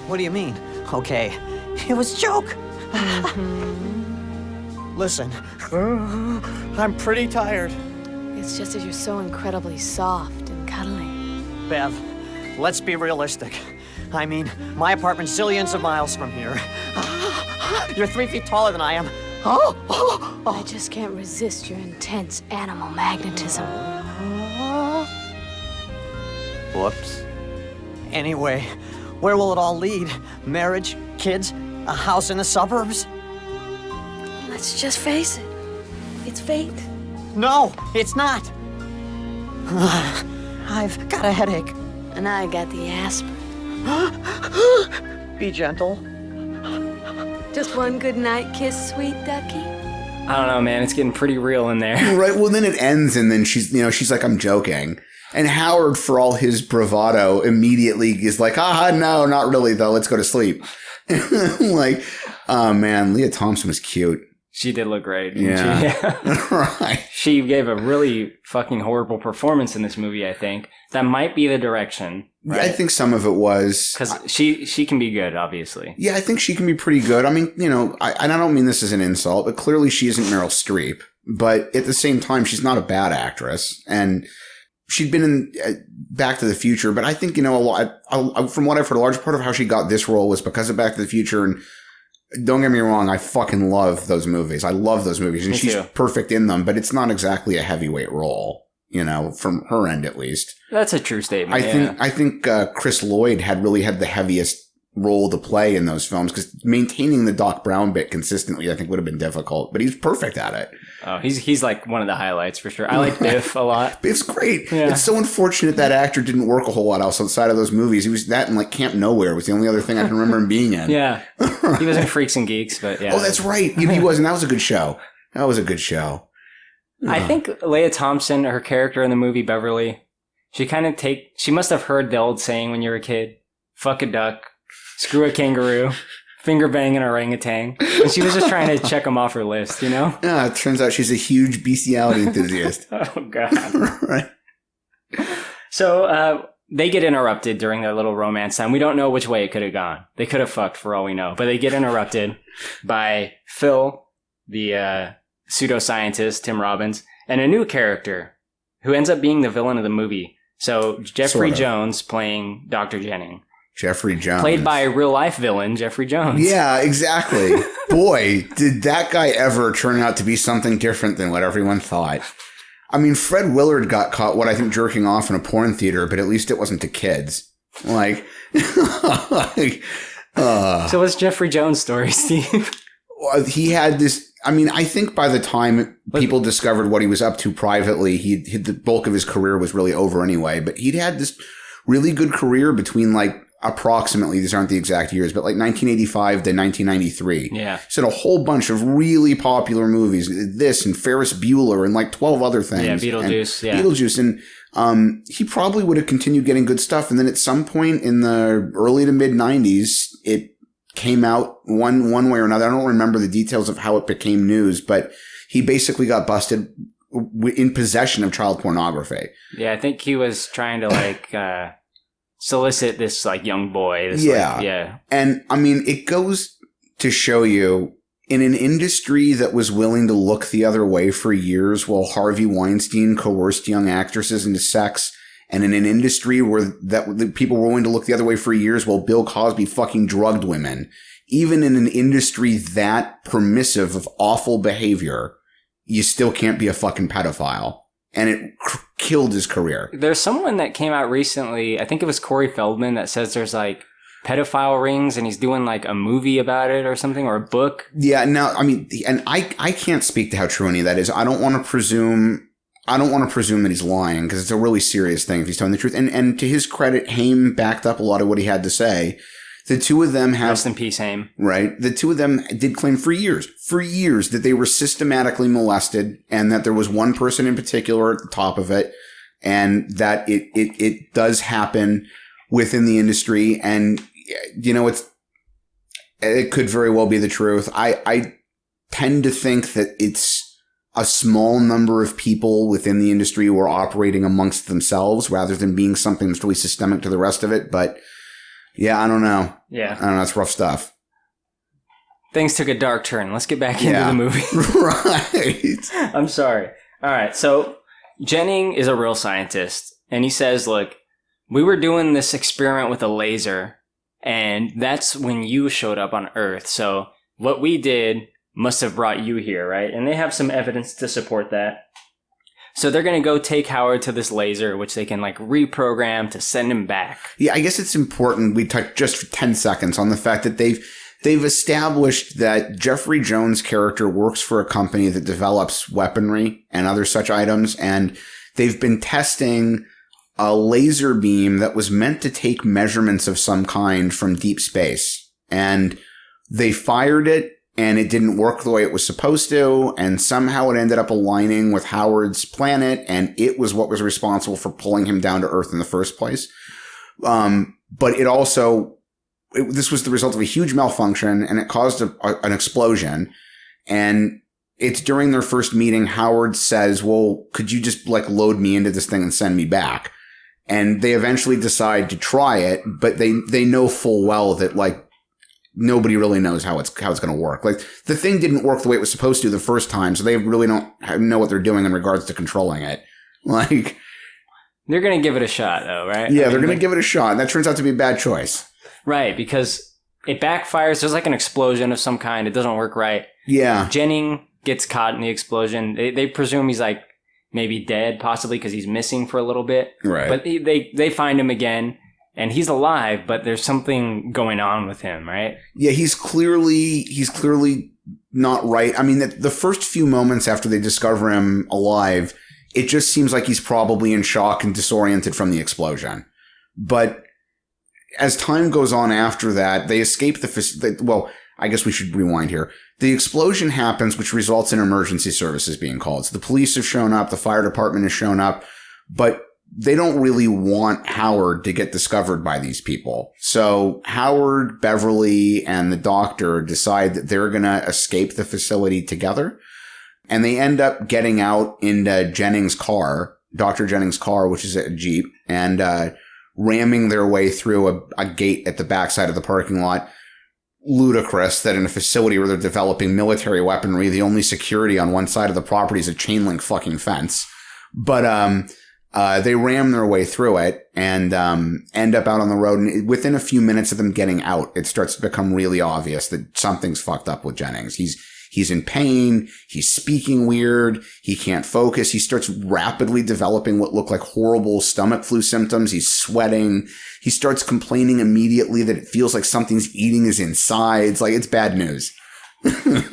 What do you mean? Okay, it was a joke. Listen, I'm pretty tired. It's just that you're so incredibly soft and cuddly. Bev, let's be realistic. I mean, my apartment's zillions of miles from here. You're 3 feet taller than I am. I just can't resist your intense animal magnetism. Whoops. Anyway, where will it all lead? Marriage, kids, a house in the suburbs? Let's just face it. It's fate. No, it's not. I've got a headache. And I got the aspirin. Be gentle. Just one good night kiss, sweet ducky. I don't know, man. It's getting pretty real in there. Right. Well, then it ends, and then she's like, I'm joking. And Howard, for all his bravado, immediately is like, no, not really, though. Let's go to sleep. Like, oh, man, Leah Thompson was cute. She did look great. Yeah. Right. She gave a really fucking horrible performance in this movie, I think. That might be the direction. Right? I think some of it was. Because she can be good, obviously. Yeah, I think she can be pretty good. I mean, I don't mean this as an insult, but clearly she isn't Meryl Streep. But at the same time, she's not a bad actress. And she'd been in Back to the Future. But I think, a lot, from what I've heard, a large part of how she got this role was because of Back to the Future. And don't get me wrong, I fucking love those movies. I love those movies. And she's perfect in them. But it's not exactly a heavyweight role, from her end at least. That's a true statement. I think Chris Lloyd had the heaviest role to play in those films, because maintaining the Doc Brown bit consistently, I think, would have been difficult. But he's perfect at it. Oh, he's like one of the highlights for sure. I like Biff a lot. Biff's great. Yeah. It's so unfortunate that actor didn't work a whole lot else outside of those movies. He was that, and like Camp Nowhere was the only other thing I can remember him being in. Yeah, he was in Freaks and Geeks, but yeah. Oh, that's right. He was, and that was a good show. I think Leah Thompson, her character in the movie Beverly, she must have heard the old saying when you were a kid: "Fuck a duck, screw a kangaroo, finger banging orangutan. And she was just trying to check him off her list, you know? Yeah, it turns out she's a huge bestiality enthusiast. Oh, God. Right. So, they get interrupted during their little romance time. We don't know which way it could have gone. They could have fucked for all we know. But they get interrupted by Phil, the pseudoscientist, Tim Robbins, and a new character who ends up being the villain of the movie. So Jeffrey Jones playing Dr. Jennings. Jeffrey Jones. Played by a real-life villain, Jeffrey Jones. Yeah, exactly. Boy, did that guy ever turn out to be something different than what everyone thought. I mean, Fred Willard got caught, jerking off in a porn theater, but at least it wasn't to kids. Like, So what's Jeffrey Jones' story, Steve? He had this, I mean, I think by the time people discovered what he was up to privately, the bulk of his career was really over anyway, but he'd had this really good career between approximately, these aren't the exact years, but 1985 to 1993. Yeah. He's in a whole bunch of really popular movies, this and Ferris Bueller and 12 other things. Yeah, Beetlejuice. And Beetlejuice. And he probably would have continued getting good stuff. And then at some point in the early to mid 90s, it came out one way or another. I don't remember the details of how it became news, but he basically got busted in possession of child pornography. Yeah, I think he was trying to solicit this young boy. Yeah. And I mean, it goes to show you, in an industry that was willing to look the other way for years while Harvey Weinstein coerced young actresses into sex, and in an industry where the people were willing to look the other way for years while Bill Cosby fucking drugged women, even in an industry that permissive of awful behavior, you still can't be a fucking pedophile. And it killed his career. There's someone that came out recently, I think it was Corey Feldman, that says there's pedophile rings and he's doing a movie about it or something, or a book. Yeah, now, I mean, and I can't speak to how true any of that is. I don't want to presume that he's lying, because it's a really serious thing if he's telling the truth. And to his credit, Haim backed up a lot of what he had to say. The two of them have... Rest in peace, Haim. Right. The two of them did claim for years that they were systematically molested, and that there was one person in particular at the top of it, and that it does happen within the industry. And, it could very well be the truth. I tend to think that it's a small number of people within the industry who are operating amongst themselves rather than being something that's really systemic to the rest of it. But yeah, I don't know. Yeah. I don't know. It's rough stuff. Things took a dark turn. Let's get back into the movie. Right. I'm sorry. All right. So Jennings is a real scientist, and he says, look, we were doing this experiment with a laser, and that's when you showed up on Earth. So what we did must have brought you here, right? And they have some evidence to support that. So they're going to go take Howard to this laser, which they can reprogram to send him back. Yeah, I guess it's important we touch just for 10 seconds on the fact that they've established that Jeffrey Jones' character works for a company that develops weaponry and other such items, and they've been testing a laser beam that was meant to take measurements of some kind from deep space. And they fired it, and it didn't work the way it was supposed to, and somehow it ended up aligning with Howard's planet, and it was what was responsible for pulling him down to Earth in the first place. But it also, this was the result of a huge malfunction, and it caused an explosion. And it's during their first meeting, Howard says, well, could you just load me into this thing and send me back? And they eventually decide to try it, but they know full well that nobody really knows how it's going to work. The thing didn't work the way it was supposed to the first time, so they really don't know what they're doing in regards to controlling it. They're going to give it a shot, though, right? Yeah, they're going to give it a shot, and that turns out to be a bad choice. Right, because it backfires. There's an explosion of some kind. It doesn't work right. Yeah. Jennings gets caught in the explosion. They presume he's maybe dead, possibly because he's missing for a little bit. Right. But they find him again. And he's alive, but there's something going on with him, right? Yeah, he's clearly not right. I mean, the first few moments after they discover him alive, it just seems like he's probably in shock and disoriented from the explosion. But as time goes on after that, they escape well, I guess we should rewind here. The explosion happens, which results in emergency services being called. So the police have shown up, the fire department has shown up, but they don't really want Howard to get discovered by these people. So Howard, Beverly, and the doctor decide that they're going to escape the facility together. And they end up getting out into Jennings' car, Dr. Jennings' car, which is a Jeep, and ramming their way through a gate at the backside of the parking lot. Ludicrous that in a facility where they're developing military weaponry, the only security on one side of the property is a chain link fucking fence. But they ram their way through it and end up out on the road. And within a few minutes of them getting out, it starts to become really obvious that something's fucked up with Jennings. He's in pain. He's speaking weird. He can't focus. He starts rapidly developing what look like horrible stomach flu symptoms. He's sweating. He starts complaining immediately that it feels like something's eating his insides. Like, it's bad news.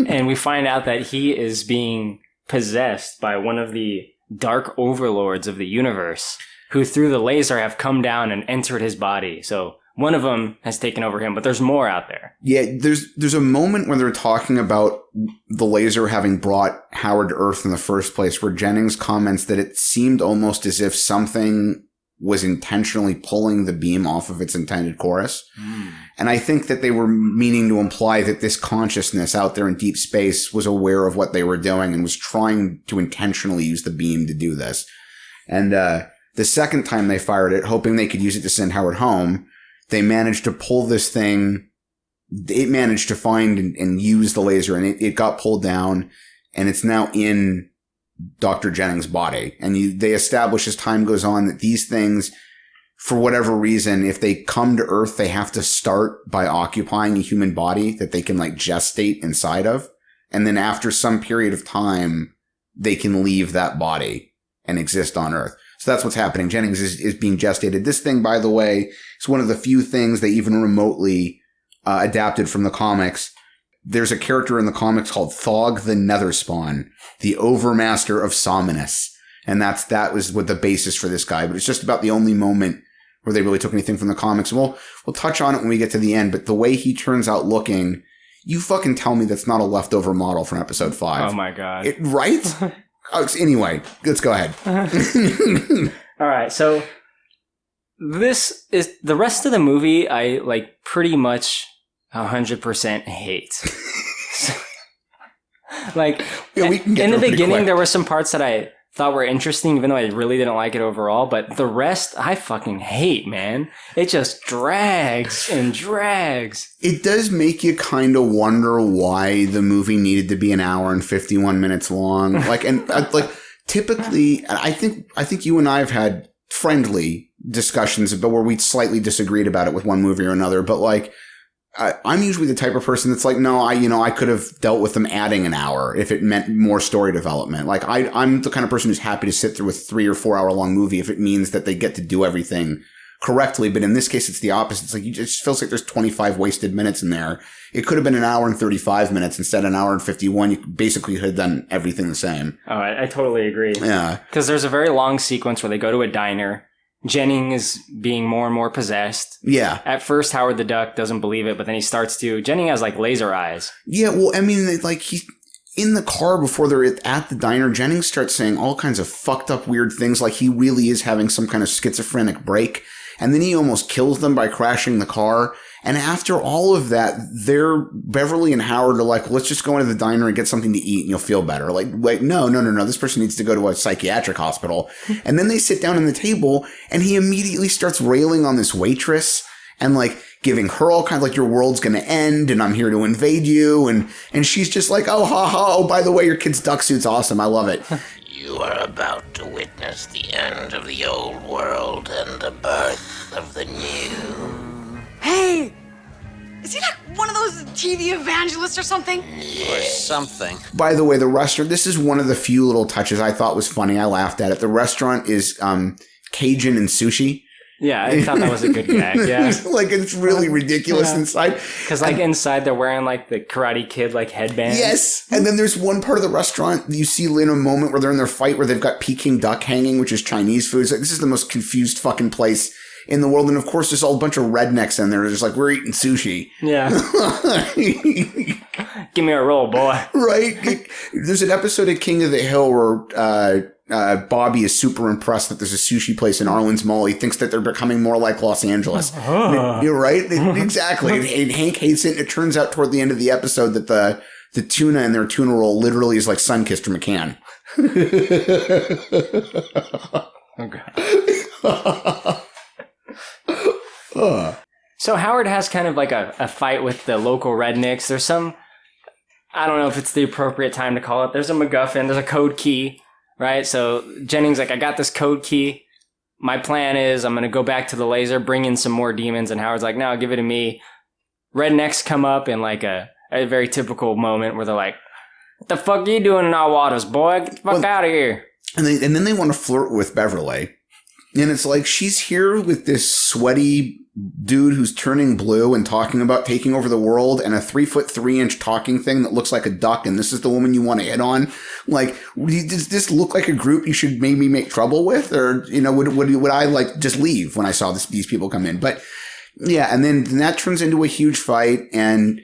And we find out that he is being possessed by one of the dark overlords of the universe who through the laser have come down and entered his body. So one of them has taken over him, but there's more out there. Yeah, there's a moment when they're talking about the laser having brought Howard to Earth in the first place where Jennings comments that it seemed almost as if something was intentionally pulling the beam off of its intended course. And I think that they were meaning to imply that this consciousness out there in deep space was aware of what they were doing and was trying to intentionally use the beam to do this. And the second time they fired it, hoping they could use it to send Howard home, they managed to pull this thing. It managed to find and use the laser, and it got pulled down, and it's now in Dr. Jennings' body. And they establish as time goes on that these things, for whatever reason, if they come to Earth, they have to start by occupying a human body that they can like gestate inside of. And then after some period of time, they can leave that body and exist on Earth. So that's what's happening. Jennings is being gestated. This thing, by the way, is one of the few things they even remotely adapted from the comics. There's a character in the comics called Thog the Netherspawn, the Overmaster of Somnus. And that was what the basis for this guy. But it's just about the only moment where they really took anything from the comics. We'll touch on it when we get to the end. But the way he turns out looking, you fucking tell me that's not a leftover model from episode 5. Oh my God. Right? Anyway, let's go ahead. All right. So this is the rest of the movie. I like pretty much 100% hate. Like, yeah, we can get in the beginning, quick. there were some parts that I thought were interesting, even though I really didn't like it overall. But the rest, I fucking hate, man. It just drags and drags. It does make you kind of wonder why the movie needed to be an hour and 51 minutes long. Like, and like typically, I think you and I have had friendly discussions about where we slightly disagreed about it with one movie or another. But like, I'm usually the type of person that's like, no, I could have dealt with them adding an hour if it meant more story development. Like, I'm the kind of person who's happy to sit through a 3 or 4 hour long movie if it means that they get to do everything correctly. But in this case, it's the opposite. It's like, it just feels like there's 25 wasted minutes in there. It could have been an hour and 35 minutes instead of an hour and 51. You basically could have done everything the same. Oh, I totally agree. Yeah. Because there's a very long sequence where they go to a diner. Jennings is being more and more possessed. Yeah. At first, Howard the Duck doesn't believe it, but then he starts to. Jennings has like laser eyes. Yeah, well, I mean, like, he's in the car before they're at the diner. Jennings starts saying all kinds of fucked up weird things, like he really is having some kind of schizophrenic break. And then he almost kills them by crashing the car. And after all of that, Beverly and Howard are like, well, let's just go into the diner and get something to eat and you'll feel better. Like, no. This person needs to go to a psychiatric hospital. And then they sit down at the table and he immediately starts railing on this waitress and like giving her all kinds of like, your world's going to end and I'm here to invade you. And she's just like, oh, ha ha. Oh, by the way, your kid's duck suit's awesome. I love it. You are about to witness the end of the old world and the birth of the new. Hey! Is he like one of those TV evangelists or something? Or something. By the way, the restaurant, this is one of the few little touches I thought was funny. I laughed at it. The restaurant is Cajun and sushi. Yeah, I thought that was a good gag. Yeah. Like, it's really ridiculous inside. Because, like, inside they're wearing, like, the Karate Kid, like, headbands. Yes. And then there's one part of the restaurant that you see in a moment where they're in their fight where they've got Peking duck hanging, which is Chinese food. It's like, this is the most confused fucking place in the world. And, of course, there's all a bunch of rednecks in there. They're just like, we're eating sushi. Yeah. Give me a roll, boy. Right? There's an episode of King of the Hill where Bobby is super impressed that there's a sushi place in Arlen's Mall. He thinks that they're becoming more like Los Angeles. You're right. Exactly. And Hank hates it. It turns out toward the end of the episode that the tuna in their tuna roll literally is like Sunkist or McCann. Okay. So Howard has kind of like a fight with the local rednecks. There's some, I don't know if it's the appropriate time to call it. There's a MacGuffin. There's a code key, right? So Jennings like, I got this code key. My plan is I'm going to go back to the laser, bring in some more demons. And Howard's like, no, give it to me. Rednecks come up in like a very typical moment where they're like, what the fuck are you doing in our waters, boy? Get the fuck out of here. And then they want to flirt with Beverly. And it's like, she's here with this sweaty dude who's turning blue and talking about taking over the world and a 3'3" talking thing that looks like a duck. And this is the woman you want to hit on. Like, does this look like a group you should maybe make trouble with? Or, you know, would I like just leave when I saw these people come in? But yeah. And then that turns into a huge fight. And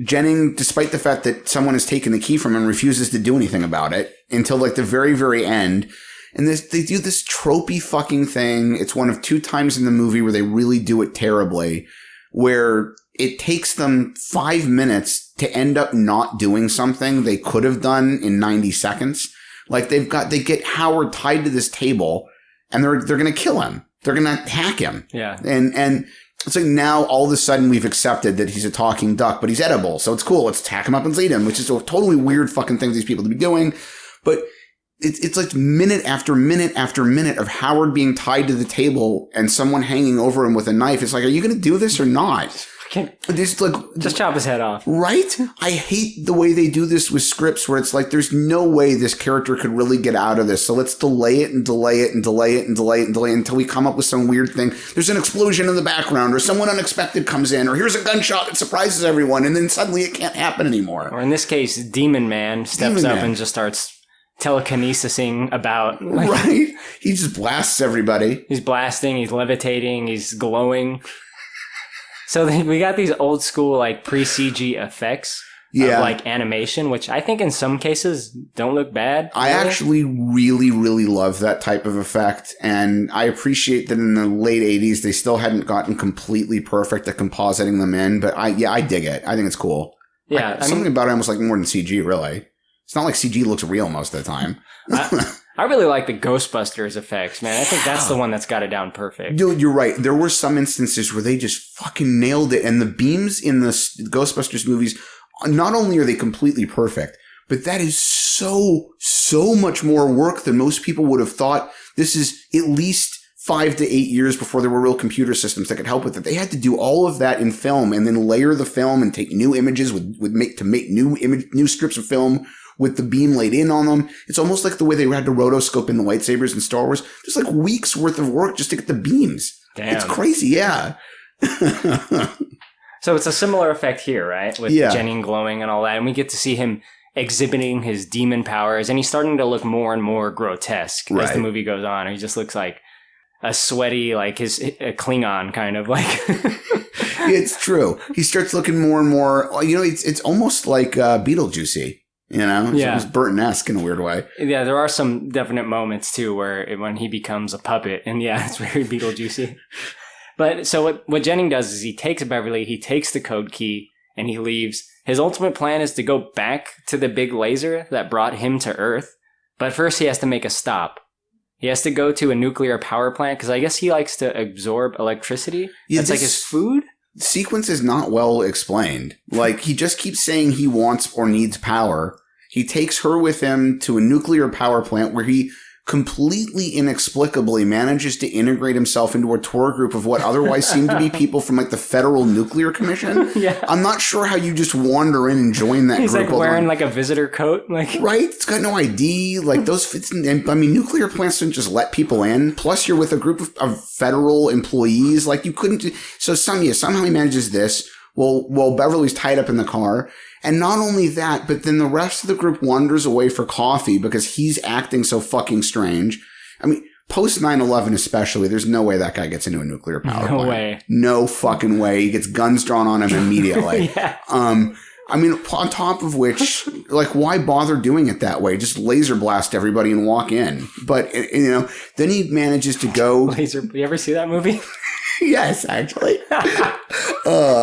Jennings, despite the fact that someone has taken the key from him, refuses to do anything about it until like the very, very end. And they do this tropey fucking thing. It's one of 2 times in the movie where they really do it terribly, where it takes them 5 minutes to end up not doing something they could have done in 90 seconds. Like they get Howard tied to this table and they're going to kill him. They're going to hack him. Yeah. And it's like now all of a sudden we've accepted that he's a talking duck, but he's edible. So it's cool. Let's hack him up and eat him, which is a totally weird fucking thing for these people to be doing. But it's like minute after minute after minute of Howard being tied to the table and someone hanging over him with a knife. It's like, are you going to do this or not? Just chop his head off. Right? I hate the way they do this with scripts where it's like, there's no way this character could really get out of this. So let's delay it and delay it and delay it and delay it and delay it until we come up with some weird thing. There's an explosion in the background or someone unexpected comes in or here's a gunshot that surprises everyone. And then suddenly it can't happen anymore. Or in this case, Demon Man steps up and just starts telekinesising about. Like, right? He just blasts everybody. He's blasting, he's levitating, he's glowing. So we got these old school like pre-CG effects of like animation, which I think in some cases don't look bad. I actually really, really love that type of effect. And I appreciate that in the late 80s, they still hadn't gotten completely perfect at compositing them in. But I dig it. I think it's cool. Yeah. Something about it almost like more than CG, really. It's not like CG looks real most of the time. I really like the Ghostbusters effects, man. I think that's the one that's got it down perfect. Dude, you're right. There were some instances where they just fucking nailed it. And the beams in the Ghostbusters movies, not only are they completely perfect, but that is so much more work than most people would have thought. This is at least 5 to 8 years before there were real computer systems that could help with it. They had to do all of that in film and then layer the film and take new images to make new strips of film with the beam laid in on them. It's almost like the way they had to rotoscope in the lightsabers in Star Wars. There's like weeks worth of work just to get the beams. Damn. It's crazy, yeah. So it's a similar effect here, right? With Jennings glowing and all that. And we get to see him exhibiting his demon powers. And he's starting to look more and more grotesque as the movie goes on. He just looks like a sweaty, like a Klingon kind of like. It's true. He starts looking more and more, you know, it's almost like Beetlejuicy. You know, it's almost Burton-esque in a weird way. Yeah, there are some definite moments too when he becomes a puppet, and it's very Beetlejuicy. But so what Jennings does is he takes Beverly, he takes the code key, and he leaves. His ultimate plan is to go back to the big laser that brought him to Earth, but first he has to make a stop. He has to go to a nuclear power plant because I guess he likes to absorb electricity. Yeah, that's like his food. Sequence is not well explained. Like, he just keeps saying he wants or needs power. He takes her with him to a nuclear power plant where he completely inexplicably manages to integrate himself into a tour group of what otherwise seem to be people from like the Federal Nuclear Commission. Yeah. I'm not sure how you just wander in and join that group. He's like wearing like a visitor coat. Like, right? It's got no ID. Like those fits in. I mean, nuclear plants don't just let people in. Plus you're with a group of federal employees. Like you couldn't. So somehow he manages this while Beverly's tied up in the car. And not only that, but then the rest of the group wanders away for coffee because he's acting so fucking strange. I mean, post 9/11 especially, there's no way that guy gets into a nuclear power plant. No way. No fucking way. He gets guns drawn on him immediately. Yeah. I mean, on top of which, like, why bother doing it that way? Just laser blast everybody and walk in. But, then he manages to go. You ever see that movie? Yes, actually.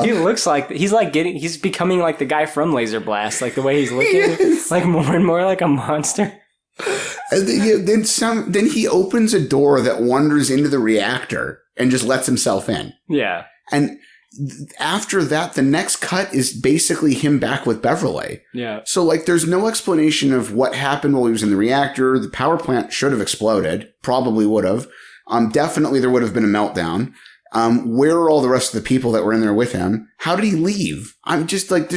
He looks like he's becoming like the guy from Laser Blast, like the way he's looking, like more and more like a monster. And then he opens a door that wanders into the reactor and just lets himself in. Yeah. And after that, the next cut is basically him back with Beverly. Yeah. So, like, there's no explanation of what happened while he was in the reactor. The power plant should have exploded. Probably would have. Definitely there would have been a meltdown. Where are all the rest of the people that were in there with him? How did he leave? I'm just like,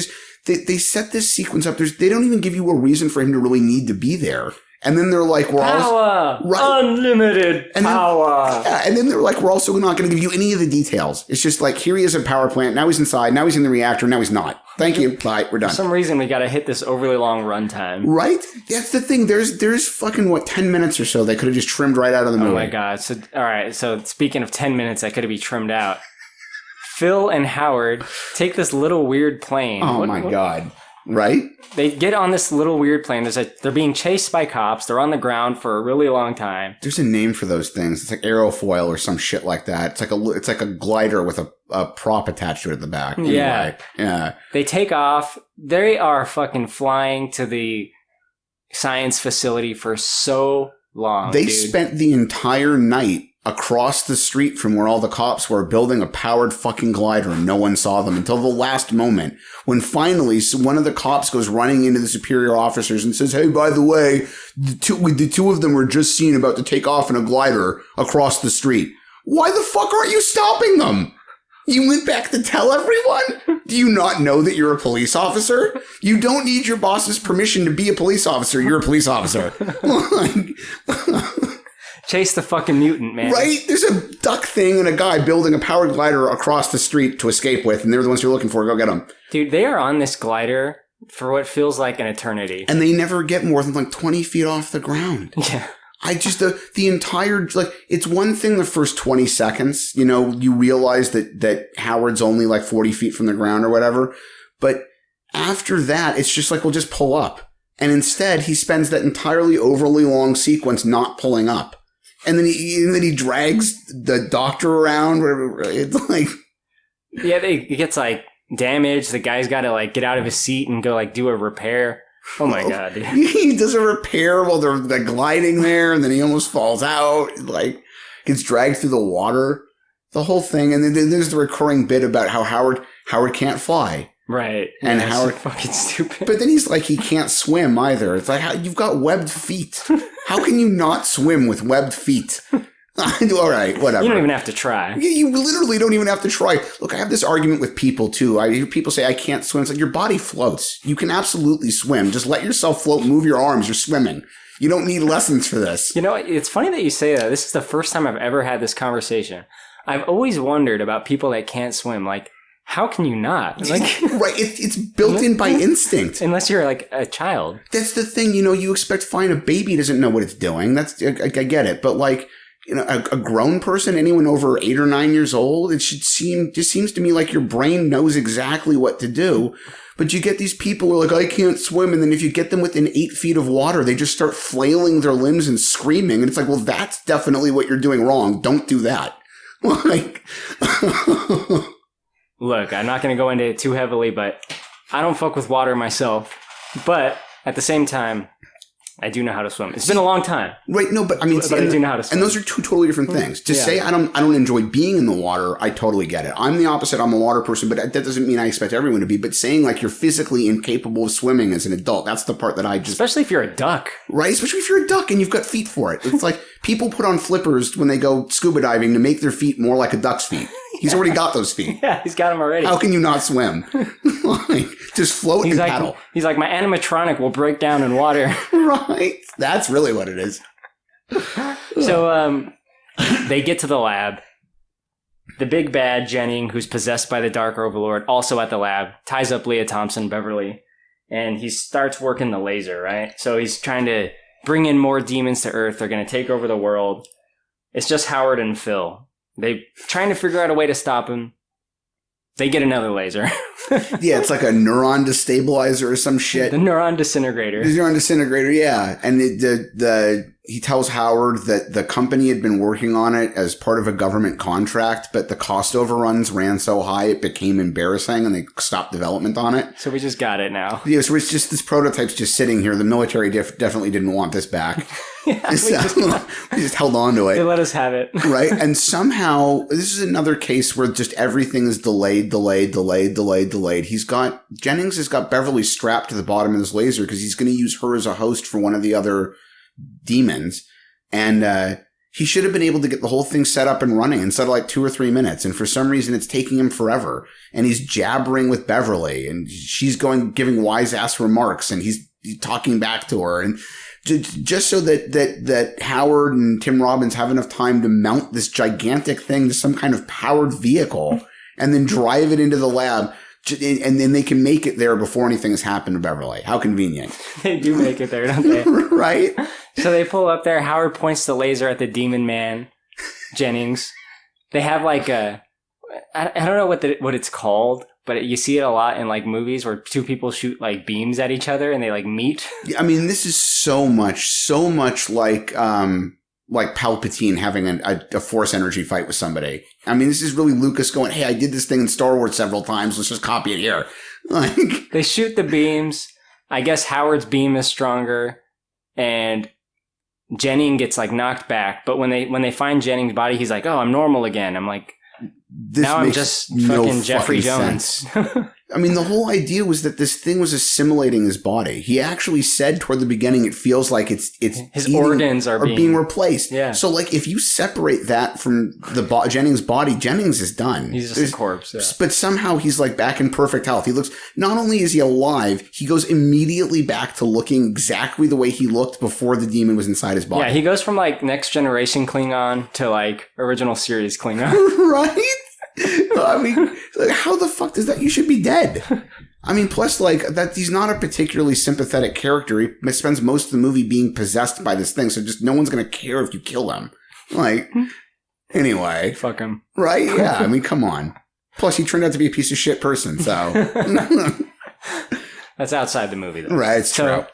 they set this sequence up. They don't even give you a reason for him to really need to be there. And then they're like, unlimited power. And then they're like, we're also not going to give you any of the details. It's just like, here he is at power plant. Now he's inside. Now he's in the reactor. Now he's not. Thank you. Bye. We're done. For some reason, we got to hit this overly long runtime. Right? That's the thing. There's fucking, 10 minutes or so they could have just trimmed right out of the movie. Oh my God. So, all right. So speaking of 10 minutes, that could be trimmed out. Phil and Howard take this little weird plane. Oh my God. Right? They get on this little weird plane. They're being chased by cops. They're on the ground for a really long time. There's a name for those things. It's like aerofoil or some shit like that. It's like a glider with a prop attached to it at the back. Anyway, yeah. They take off. They are fucking flying to the science facility for so long. They spent the entire night across the street from where all the cops were building a powered fucking glider, and no one saw them until the last moment when finally one of the cops goes running into the superior officers and says, hey, by the way, the two of them were just seen about to take off in a glider across the street. Why the fuck aren't you stopping them? You went back to tell everyone? Do you not know that you're a police officer? You don't need your boss's permission to be a police officer. You're a police officer. Chase the fucking mutant, man. Right? There's a duck thing and a guy building a powered glider across the street to escape with, and they're the ones you're looking for. Go get them. Dude, they are on this glider for what feels like an eternity. And they never get more than like 20 feet off the ground. Yeah. I just, the entire, like, it's one thing the first 20 seconds, you realize that Howard's only like 40 feet from the ground or whatever. But after that, it's just like, we'll just pull up. And instead, he spends that entirely overly long sequence not pulling up. And then he drags the doctor around. It's like, yeah, it gets like damaged. The guy's got to like get out of his seat and go like do a repair. Oh my God, dude. He does a repair while they're gliding there, and then he almost falls out. Like, gets dragged through the water. The whole thing, and then there's the recurring bit about how Howard can't fly. Right. And yeah, Howard fucking stupid. But then he's like, he can't swim either. It's like, you've got webbed feet. How can you not swim with webbed feet? All right, whatever. You don't even have to try. You literally don't even have to try. Look, I have this argument with people too. I hear people say, I can't swim. It's like, your body floats. You can absolutely swim. Just let yourself float, move your arms. You're swimming. You don't need lessons for this. It's funny that you say that. This is the first time I've ever had this conversation. I've always wondered about people that can't swim. Like, how can you not? Like, right, it's built in by instinct. Unless you're like a child. That's the thing, you expect fine. A baby doesn't know what it's doing. I get it. But like, a grown person, anyone over 8 or 9 years old, just seems to me like your brain knows exactly what to do. But you get these people who are like, I can't swim. And then if you get them within 8 feet of water, they just start flailing their limbs and screaming. And it's like, well, that's definitely what you're doing wrong. Don't do that. Like, look, I'm not going to go into it too heavily, but I don't fuck with water myself. But at the same time, I do know how to swim. It's been a long time. Right, no, but I mean... But I do know how to swim. And those are two totally different things. To say I don't enjoy being in the water, I totally get it. I'm the opposite. I'm a water person, but that doesn't mean I expect everyone to be. But saying like you're physically incapable of swimming as an adult, that's the part that I just... Especially if you're a duck. Right, especially if you're a duck and you've got feet for it. It's like people put on flippers when they go scuba diving to make their feet more like a duck's feet. He's already got those feet. Yeah, he's got them already. How can you not swim? Like, just float and paddle. He's like, my animatronic will break down in water. Right. That's really what it is. So they get to the lab. The big bad, Jennings, who's possessed by the Dark Overlord, also at the lab, ties up Leah Thompson, Beverly, and he starts working the laser, right? So he's trying to bring in more demons to Earth. They're going to take over the world. It's just Howard and Phil. They're trying to figure out a way to stop him. They get another laser. Yeah, it's like a neuron destabilizer or some shit. The neuron disintegrator. The neuron disintegrator, yeah. And he tells Howard that the company had been working on it as part of a government contract, but the cost overruns ran so high it became embarrassing and they stopped development on it. So we just got it now. Yeah, so it's just this prototype's just sitting here. The military definitely didn't want this back. Yeah, we just held on to it. They let us have it. Right? And somehow, this is another case where just everything is delayed. Jennings has got Beverly strapped to the bottom of this laser because he's going to use her as a host for one of the other demons. And he should have been able to get the whole thing set up and running instead of like 2 or 3 minutes. And for some reason, it's taking him forever. And he's jabbering with Beverly and she's giving wise ass remarks and he's talking back to her. And just so that Howard and Tim Robbins have enough time to mount this gigantic thing to some kind of powered vehicle and then drive it into the lab. And then they can make it there before anything has happened to Beverly. How convenient. They do make it there, don't they? Right? So they pull up there. Howard points the laser at the demon man, Jennings. They have like I don't know what it's called, but you see it a lot in like movies where two people shoot like beams at each other and they like meet. I mean, this is so much like Palpatine having a force energy fight with somebody. I mean, this is really Lucas going, hey, I did this thing in Star Wars several times. Let's just copy it here. Like, they shoot the beams. I guess Howard's beam is stronger and Jennings gets like knocked back. But when they find Jennings' body, he's like, oh, I'm normal again. I'm like, now I'm just fucking Jeffrey Jones. I mean, the whole idea was that this thing was assimilating his body. He actually said toward the beginning, it feels like his organs are being replaced. Yeah. So, like, if you separate that from Jennings' body, Jennings is done. He's just a corpse. Yeah. But somehow he's like back in perfect health. He looks, not only is he alive, he goes immediately back to looking exactly the way he looked before the demon was inside his body. Yeah, he goes from like Next Generation Klingon to like original series Klingon. Right? I mean, like, how the fuck does that? You should be dead. I mean, plus, like, that he's not a particularly sympathetic character. He spends most of the movie being possessed by this thing, so just no one's going to care if you kill him. Like, anyway. Fuck him. Right? Yeah, I mean, come on. Plus, he turned out to be a piece of shit person, so. That's outside the movie, though. Right, it's true.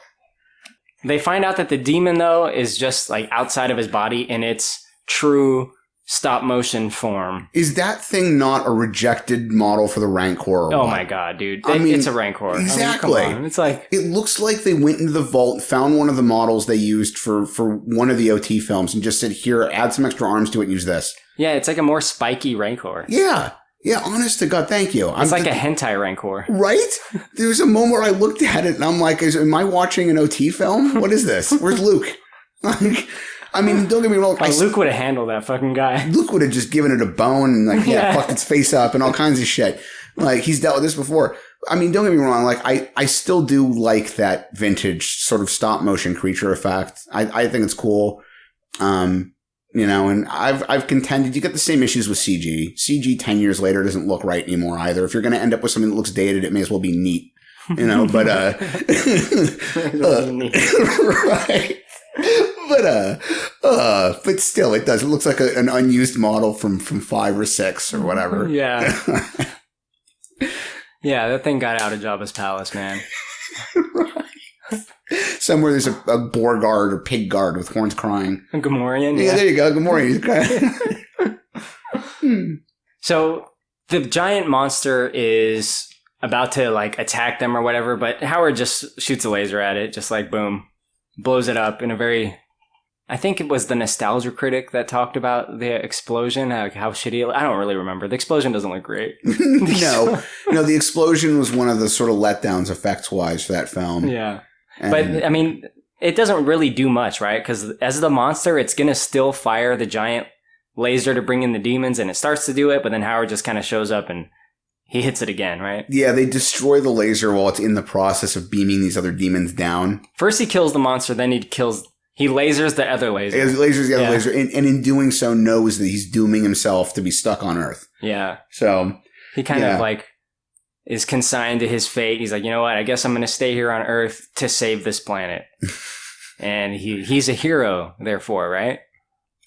They find out that the demon, though, is just, like, outside of his body in its true stop motion form. Is that thing not a rejected model for the Rancor? Oh my god, dude. It's a Rancor. Exactly. I mean, come on. It's like, it looks like they went into the vault, found one of the models they used for one of the OT films and just said, here, add some extra arms to it, use this. Yeah, it's like a more spiky Rancor. Yeah. Yeah, honest to God, thank you. It's like a hentai Rancor. Right? There was a moment where I looked at it and I'm like, am I watching an OT film? What is this? Where's Luke? Like, I mean, don't get me wrong. Luke would have handled that fucking guy. Luke would have just given it a bone and like, fucked its face up and all kinds of shit. Like, he's dealt with this before. I mean, don't get me wrong. Like, I still do like that vintage sort of stop motion creature effect. I think it's cool. You know, and I've contended you get the same issues with CG. CG 10 years later doesn't look right anymore either. If you're going to end up with something that looks dated, it may as well be neat. You know, but right. But still, it does. It looks like an unused model from 5 or 6 or whatever. Yeah. Yeah, that thing got out of Jabba's palace, man. Right. Somewhere there's a boar guard or pig guard with horns crying. A Gamorrean. Yeah, there you go. Gamorrean. So the giant monster is about to like attack them or whatever, but Howard just shoots a laser at it, just like boom, blows it up in a very, I think it was the Nostalgia Critic that talked about the explosion, how shitty I don't really remember. The explosion doesn't look great. No, the explosion was one of the sort of letdowns effects-wise for that film. Yeah. But, I mean, it doesn't really do much, right? Because as the monster, it's going to still fire the giant laser to bring in the demons, and it starts to do it, but then Howard just kind of shows up and he hits it again, right? Yeah, they destroy the laser while it's in the process of beaming these other demons down. First he kills the monster, then he lasers the other laser. He lasers the other laser, and in doing so knows that he's dooming himself to be stuck on Earth. Yeah. So he kind of like is consigned to his fate. He's like, you know what? I guess I'm going to stay here on Earth to save this planet. And he's a hero, therefore, right?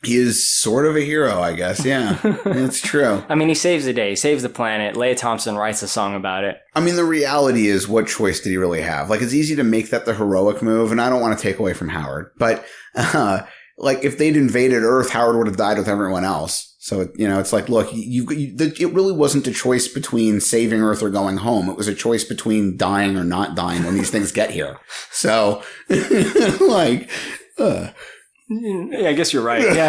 He is sort of a hero, I guess. Yeah, it's true. I mean, he saves the day. He saves the planet. Leah Thompson writes a song about it. I mean, the reality is, what choice did he really have? Like, it's easy to make that the heroic move, and I don't want to take away from Howard. But, like, if they'd invaded Earth, Howard would have died with everyone else. So, it's like, look, it really wasn't a choice between saving Earth or going home. It was a choice between dying or not dying when these things get here. So, like... Yeah, I guess you're right. Yeah.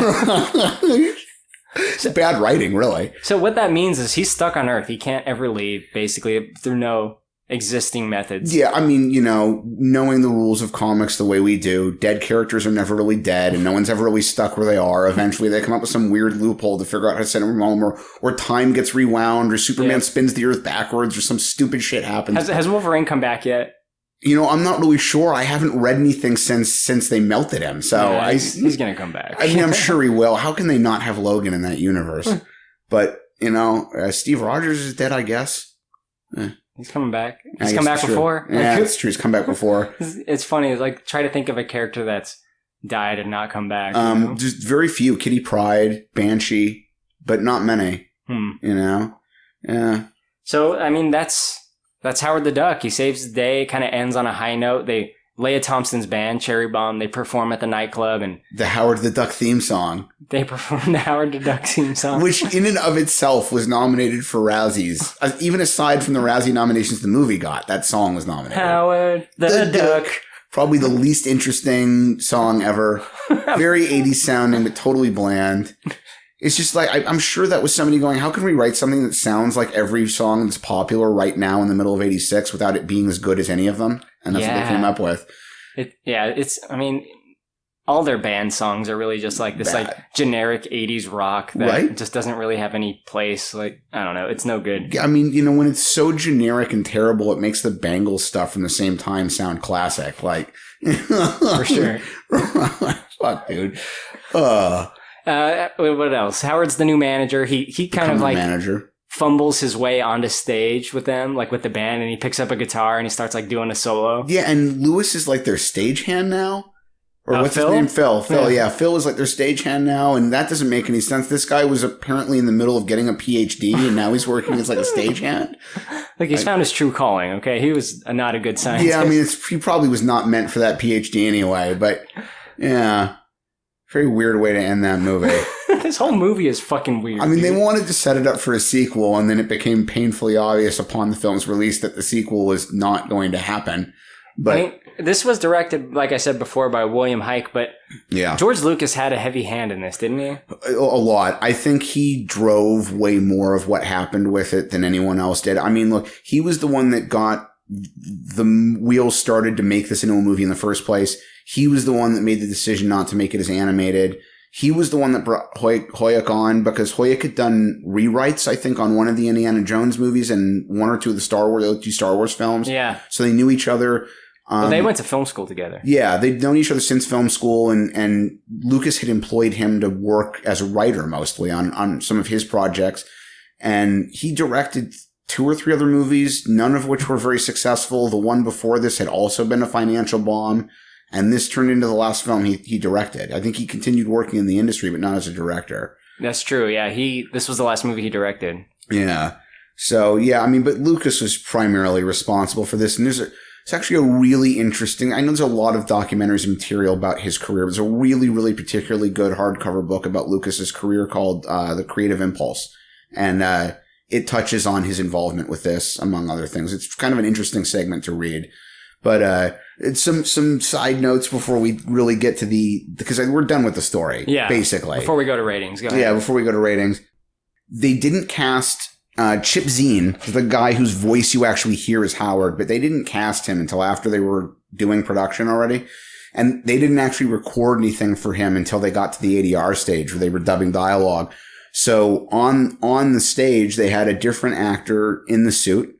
It's bad writing, really. So what that means is he's stuck on Earth. He can't ever leave, basically, through no existing methods. Yeah, I mean, knowing the rules of comics the way we do, dead characters are never really dead, and no one's ever really stuck where they are. Eventually, they come up with some weird loophole to figure out how to send them home, or time gets rewound, or Superman spins the Earth backwards, or some stupid shit happens. Has Wolverine come back yet? I'm not really sure. I haven't read anything since they melted him. So he's going to come back. I mean, I'm sure he will. How can they not have Logan in that universe? But, Steve Rogers is dead, I guess. He's coming back. He's come back before. Yeah, that's true. He's come back before. It's funny. It's like, try to think of a character that's died and not come back. Just very few. Kitty Pryde, Banshee, but not many. Yeah. So, I mean, that's Howard the Duck. He saves the day, kind of ends on a high note. Leah Thompson's band, Cherry Bomb, they perform at the nightclub. And the Howard the Duck theme song. They perform the Howard the Duck theme song. Which in and of itself was nominated for Razzies. Even aside from the Razzie nominations the movie got, that song was nominated. Howard the Duck. Probably the least interesting song ever. Very 80s sounding, but totally bland. It's just like, I'm sure that was somebody going, how can we write something that sounds like every song that's popular right now in the middle of 86 without it being as good as any of them? And that's what they came up with. I mean, all their band songs are really just like this like generic 80s rock that just doesn't really have any place. Like, I don't know. It's no good. I mean, when it's so generic and terrible, it makes the Bangles stuff from the same time sound classic. Like, for sure. Fuck, dude. What else? Howard's the new manager. He kind of like manager. Fumbles his way onto stage with them, like with the band, and he picks up a guitar and he starts like doing a solo. Yeah, and Lewis is like their stagehand now. Or what's Phil? His name? Phil, yeah. Phil is like their stagehand now, and that doesn't make any sense. This guy was apparently in the middle of getting a PhD, and now he's working as like a stagehand. Like he's found his true calling, okay? He was not a good scientist. Yeah, I mean, he probably was not meant for that PhD anyway, but yeah. Very weird way to end that movie. This whole movie is fucking weird. I mean, they wanted to set it up for a sequel, and then it became painfully obvious upon the film's release that the sequel was not going to happen. But I mean, this was directed, like I said before, by William Hike, but George Lucas had a heavy hand in this, didn't he? A lot. I think he drove way more of what happened with it than anyone else did. I mean, look, he was the one that got the wheels started to make this into a movie in the first place. He was the one that made the decision not to make it as animated. He was the one that brought Hoyuk on because Hoyuk had done rewrites, I think, on one of the Indiana Jones movies and one or two of the two Star Wars films. Yeah. So they knew each other. Well, they went to film school together. Yeah, they'd known each other since film school, and Lucas had employed him to work as a writer mostly on some of his projects. And he directed 2 or 3 other movies, none of which were very successful. The one before this had also been a financial bomb. And this turned into the last film he directed. I think he continued working in the industry, but not as a director. That's true. Yeah, this was the last movie he directed. Yeah. So, yeah, I mean, but Lucas was primarily responsible for this. And it's actually a really interesting, I know there's a lot of documentaries and material about his career. There's a really, really particularly good hardcover book about Lucas's career called The Creative Impulse. And it touches on his involvement with this, among other things. It's kind of an interesting segment to read. But it's some side notes before we really get to because we're done with the story, basically. Before we go to ratings, go ahead. Yeah, before we go to ratings. They didn't cast Chip Zien, the guy whose voice you actually hear is Howard, but they didn't cast him until after they were doing production already. And they didn't actually record anything for him until they got to the ADR stage where they were dubbing dialogue. So on the stage, they had a different actor in the suit.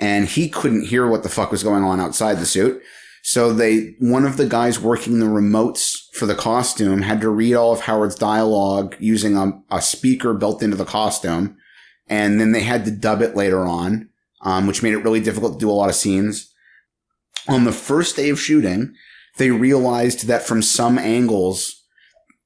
And he couldn't hear what the fuck was going on outside the suit. So one of the guys working the remotes for the costume had to read all of Howard's dialogue using a speaker built into the costume. And then they had to dub it later on, which made it really difficult to do a lot of scenes. On the first day of shooting, they realized that from some angles,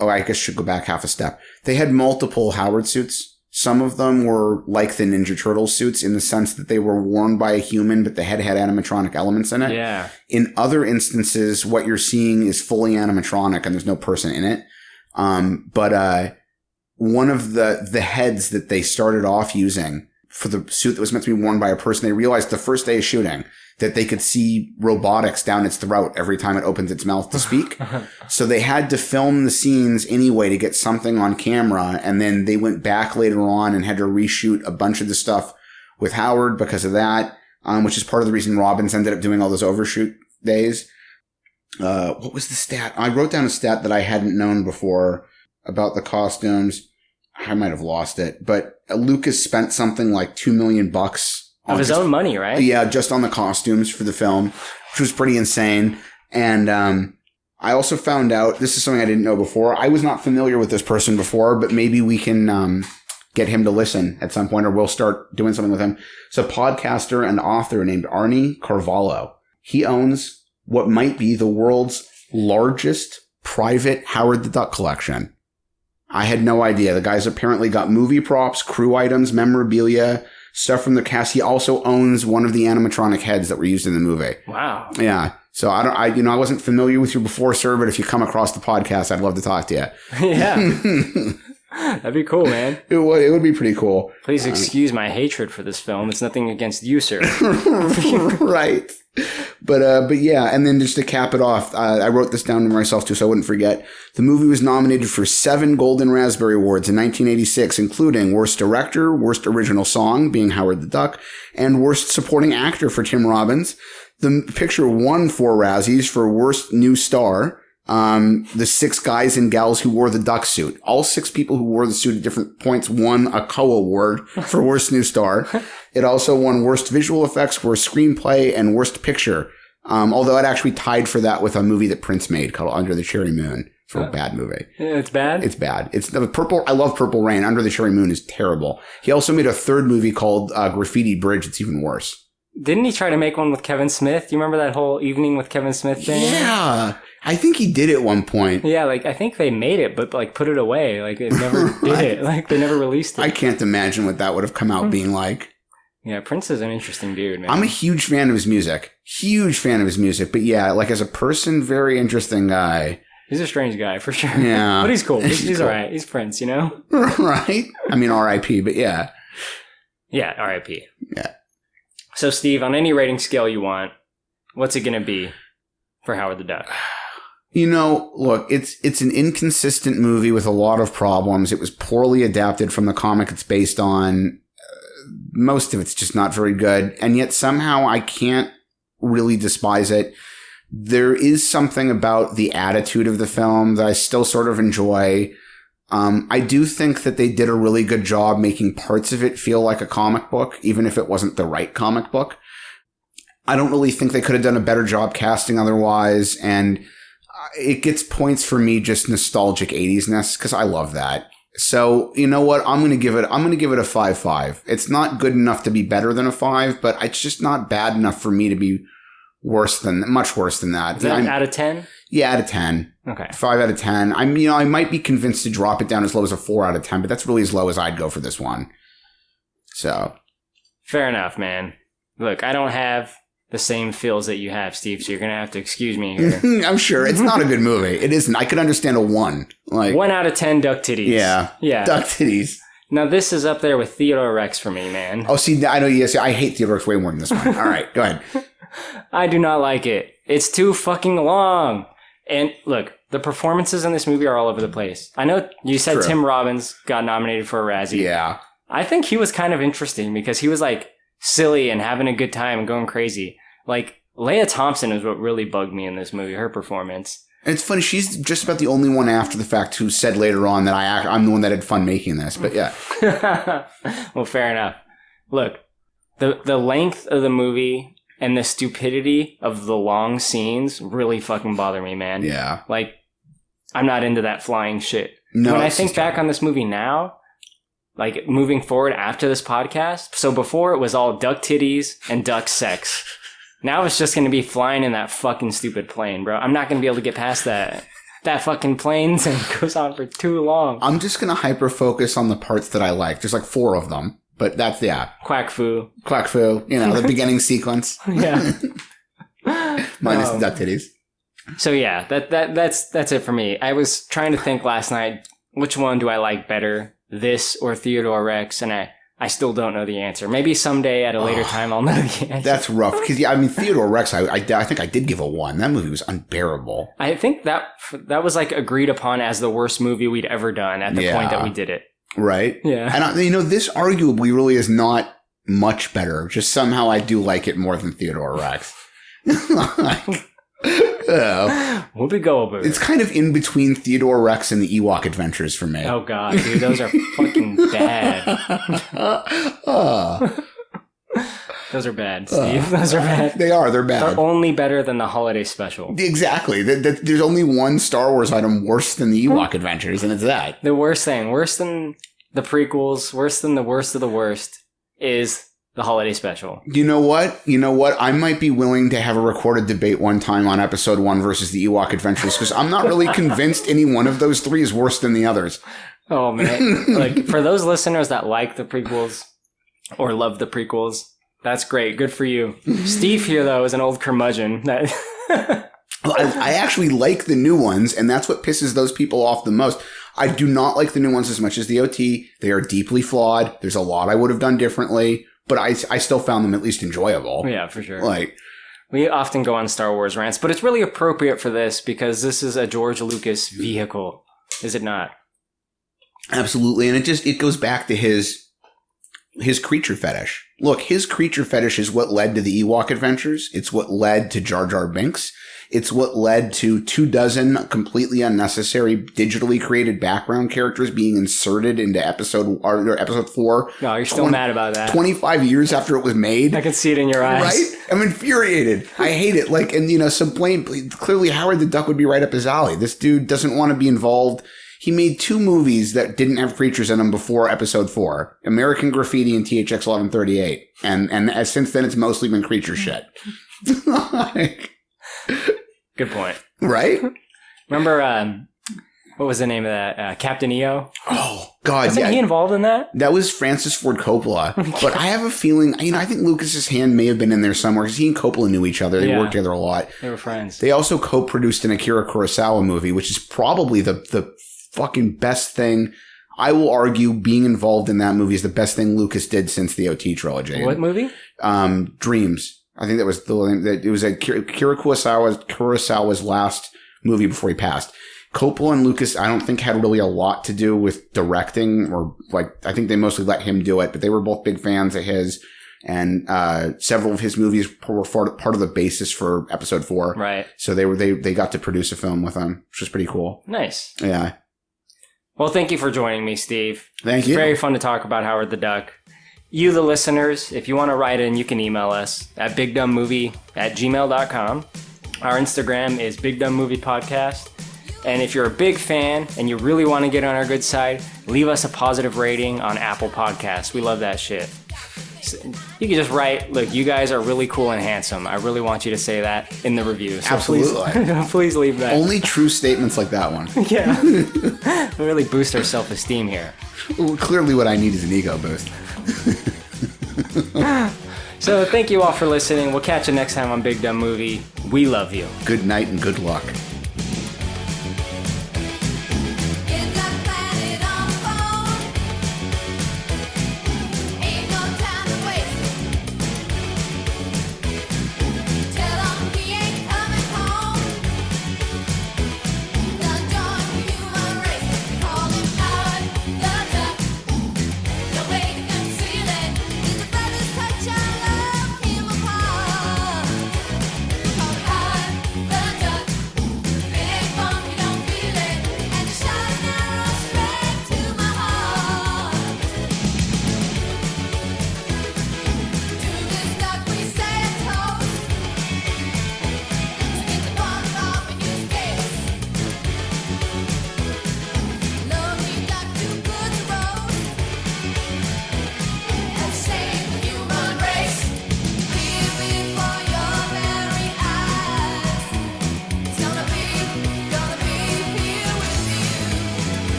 I guess should go back half a step. They had multiple Howard suits. Some of them were like the Ninja Turtle suits in the sense that they were worn by a human, but the head had animatronic elements in it. Yeah. In other instances, what you're seeing is fully animatronic and there's no person in it. But one of the heads that they started off using for the suit that was meant to be worn by a person, they realized the first day of shooting that they could see robotics down its throat every time it opens its mouth to speak. So they had to film the scenes anyway to get something on camera. And then they went back later on and had to reshoot a bunch of the stuff with Howard because of that, which is part of the reason Robbins ended up doing all those overshoot days. What was the stat? I wrote down a stat that I hadn't known before about the costumes. I might have lost it, but Lucas spent something like $2 million of his own money, right? Yeah, just on the costumes for the film, which was pretty insane. And I also found out, this is something I didn't know before. I was not familiar with this person before, but maybe we can get him to listen at some point, or we'll start doing something with him. It's a podcaster and author named Arnie Carvalho. He owns what might be the world's largest private Howard the Duck collection. I had no idea. The guy's apparently got movie props, crew items, memorabilia, stuff from the cast. He also owns one of the animatronic heads that were used in the movie. Wow. Yeah. So I wasn't familiar with you before, sir, but if you come across the podcast, I'd love to talk to you. Yeah. That'd be cool, man. It would be pretty cool. Please excuse my hatred for this film. It's nothing against you, sir. Right. But yeah, and then just to cap it off, I wrote this down to myself too so I wouldn't forget. The movie was nominated for 7 Golden Raspberry Awards in 1986, including Worst Director, Worst Original Song, being Howard the Duck, and Worst Supporting Actor for Tim Robbins. The picture won 4 Razzies for Worst New Star. The 6 guys and gals who wore the duck suit. All 6 people who wore the suit at different points won a co-award for Worst New Star. It also won Worst Visual Effects, Worst Screenplay, and Worst Picture. Although it actually tied for that with a movie that Prince made called Under the Cherry Moon. For a bad movie. Yeah, it's bad? It's bad. It's the Purple. I love Purple Rain. Under the Cherry Moon is terrible. He also made a 3rd movie called Graffiti Bridge. It's even worse. Didn't he try to make one with Kevin Smith? Do you remember that whole evening with Kevin Smith thing? Yeah. I think he did at one point. Yeah, I think they made it, but put it away. They never did it. They never released it. I can't imagine what that would have come out being like. Yeah, Prince is an interesting dude, man. I'm a huge fan of his music. Huge fan of his music. But yeah, as a person, very interesting guy. He's a strange guy, for sure. Yeah. But he's cool. He's cool. all right. He's Prince, you know? Right? I mean, R.I.P., but yeah. Yeah, R.I.P. Yeah. So, Steve, on any rating scale you want, what's it going to be for Howard the Duck? Look, it's an inconsistent movie with a lot of problems. It was poorly adapted from the comic it's based on. Most of it's just not very good. And yet somehow I can't really despise it. There is something about the attitude of the film that I still sort of enjoy. I do think that they did a really good job making parts of it feel like a comic book, even if it wasn't the right comic book. I don't really think they could have done a better job casting otherwise. And it gets points for me, just nostalgic 80s-ness, because I love that. So, you know what? I'm going to give it a 5.5. It's not good enough to be better than a 5, but it's just not bad enough for me to be much worse than that. Is that out of 10? Yeah, out of 10. Okay. 5 out of 10. I might be convinced to drop it down as low as a 4 out of 10, but that's really as low as I'd go for this one. So. Fair enough, man. Look, I don't have the same feels that you have, Steve, so you're going to have to excuse me here. I'm sure. It's not a good movie. It isn't. I could understand a 1. 1 out of 10 duck titties. Yeah. Duck titties. Now, this is up there with Theodore Rex for me, man. Oh, see, I know. Yes, I hate Theodore Rex way more than this one. All right, go ahead. I do not like it. It's too fucking long. And look, the performances in this movie are all over the place. I know you said True. Tim Robbins got nominated for a Razzie. Yeah. I think he was kind of interesting because he was silly and having a good time and going crazy. Leia Thompson is what really bugged me in this movie, her performance. It's funny, she's just about the only one after the fact who said later on that I'm the one that had fun making this, but yeah. Well, fair enough. Look, the length of the movie and the stupidity of the long scenes really fucking bother me, man. Yeah. I'm not into that flying shit. No, when I think back on this movie now, moving forward after this podcast, so before it was all duck titties and duck sex. Now it's just going to be flying in that fucking stupid plane, bro. I'm not going to be able to get past that. that fucking planes and it goes on for too long. I'm just going to hyper-focus on the parts that I like. There's like 4 of them, but that's, Quack Fu. Quack Fu, the beginning sequence. Yeah. Minus the duck titties. So yeah, that's it for me. I was trying to think last night, which one do I like better, this or Theodore Rex? And I still don't know the answer. Maybe someday at a later time I'll know the answer. That's rough. Because, Theodore Rex, I think I did give a 1. That movie was unbearable. I think that was like agreed upon as the worst movie we'd ever done at the point that we did it. Right? Yeah. And, this arguably really is not much better. Just somehow I do like it more than Theodore Rex. Whoopi Goldberg. It's kind of in between Theodore Rex and the Ewok Adventures for me. Oh god, dude, those are fucking bad. Those are bad, Steve. Those are bad. They're bad. They're only better than the holiday special. Exactly. There's only one Star Wars item worse than the Ewok Adventures, and it's that. The worst thing, worse than the prequels, worse than the worst of the worst, is the holiday special. You know what? I might be willing to have a recorded debate one time on episode 1 versus the Ewok Adventures, because I'm not really convinced any one of those 3 is worse than the others. Oh, man. Like, for those listeners that like the prequels or love the prequels, that's great. Good for you. Steve here, though, is an old curmudgeon. I actually like the new ones, and that's what pisses those people off the most. I do not like the new ones as much as the OT. They are deeply flawed. There's a lot I would have done differently. But I still found them at least enjoyable. Yeah, for sure. Like, we often go on Star Wars rants, but it's really appropriate for this because this is a George Lucas vehicle, is it not? Absolutely, and it goes back to his creature fetish. Look, his creature fetish is what led to the Ewok Adventures. It's what led to Jar Jar Binks. It's what led to 24 completely unnecessary digitally created background characters being inserted into episode 4. No, you're still mad about that. 25 years after it was made. I can see it in your eyes. Right? I'm infuriated. I hate it. Like, and some blame, clearly Howard the Duck would be right up his alley. This dude doesn't want to be involved. He made 2 movies that didn't have creatures in them before episode 4. American Graffiti and THX 1138. And since then it's mostly been creature shit. Good point. Right? Remember, what was the name of that? Captain EO? Oh, God, Wasn't he involved in that? That was Francis Ford Coppola. But I have a feeling, I think Lucas's hand may have been in there somewhere because he and Coppola knew each other. They worked together a lot. They were friends. They also co-produced an Akira Kurosawa movie, which is probably the fucking best thing. I will argue being involved in that movie is the best thing Lucas did since the OT trilogy. What movie? Dreams. I think that was it was Akira Kurosawa's last movie before he passed. Coppola and Lucas, I don't think had really a lot to do with directing, or I think they mostly let him do it, but they were both big fans of his, and several of his movies were part of the basis for episode 4. Right. So they got to produce a film with him, which was pretty cool. Nice. Yeah. Well, thank you for joining me, Steve. Thank you. It's very fun to talk about Howard the Duck. You, the listeners, if you want to write in, you can email us at bigdumbmovie@gmail.com. Our Instagram is Big Dumb Movie Podcast. And if you're a big fan and you really want to get on our good side, leave us a positive rating on Apple Podcasts. We love that shit. So you can just write, look, you guys are really cool and handsome. I really want you to say that in the review. So Absolutely. Please leave that. Only true statements like that one. Yeah. We really boost our self-esteem here. Well, clearly what I need is an ego boost. So thank you all for listening. We'll catch you next time on Big Dumb Movie. We love you. Good night and good luck.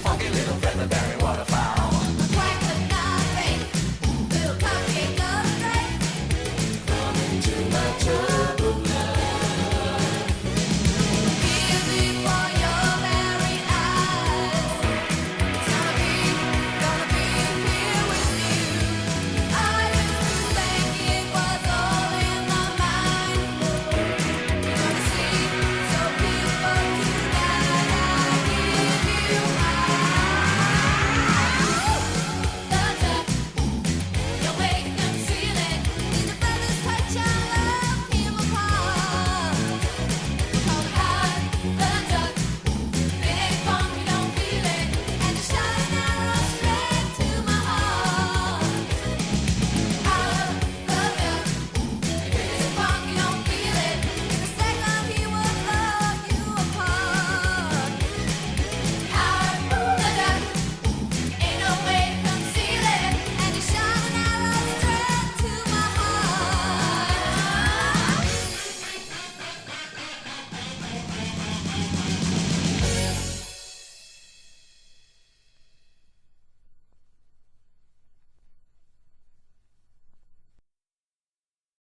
funky little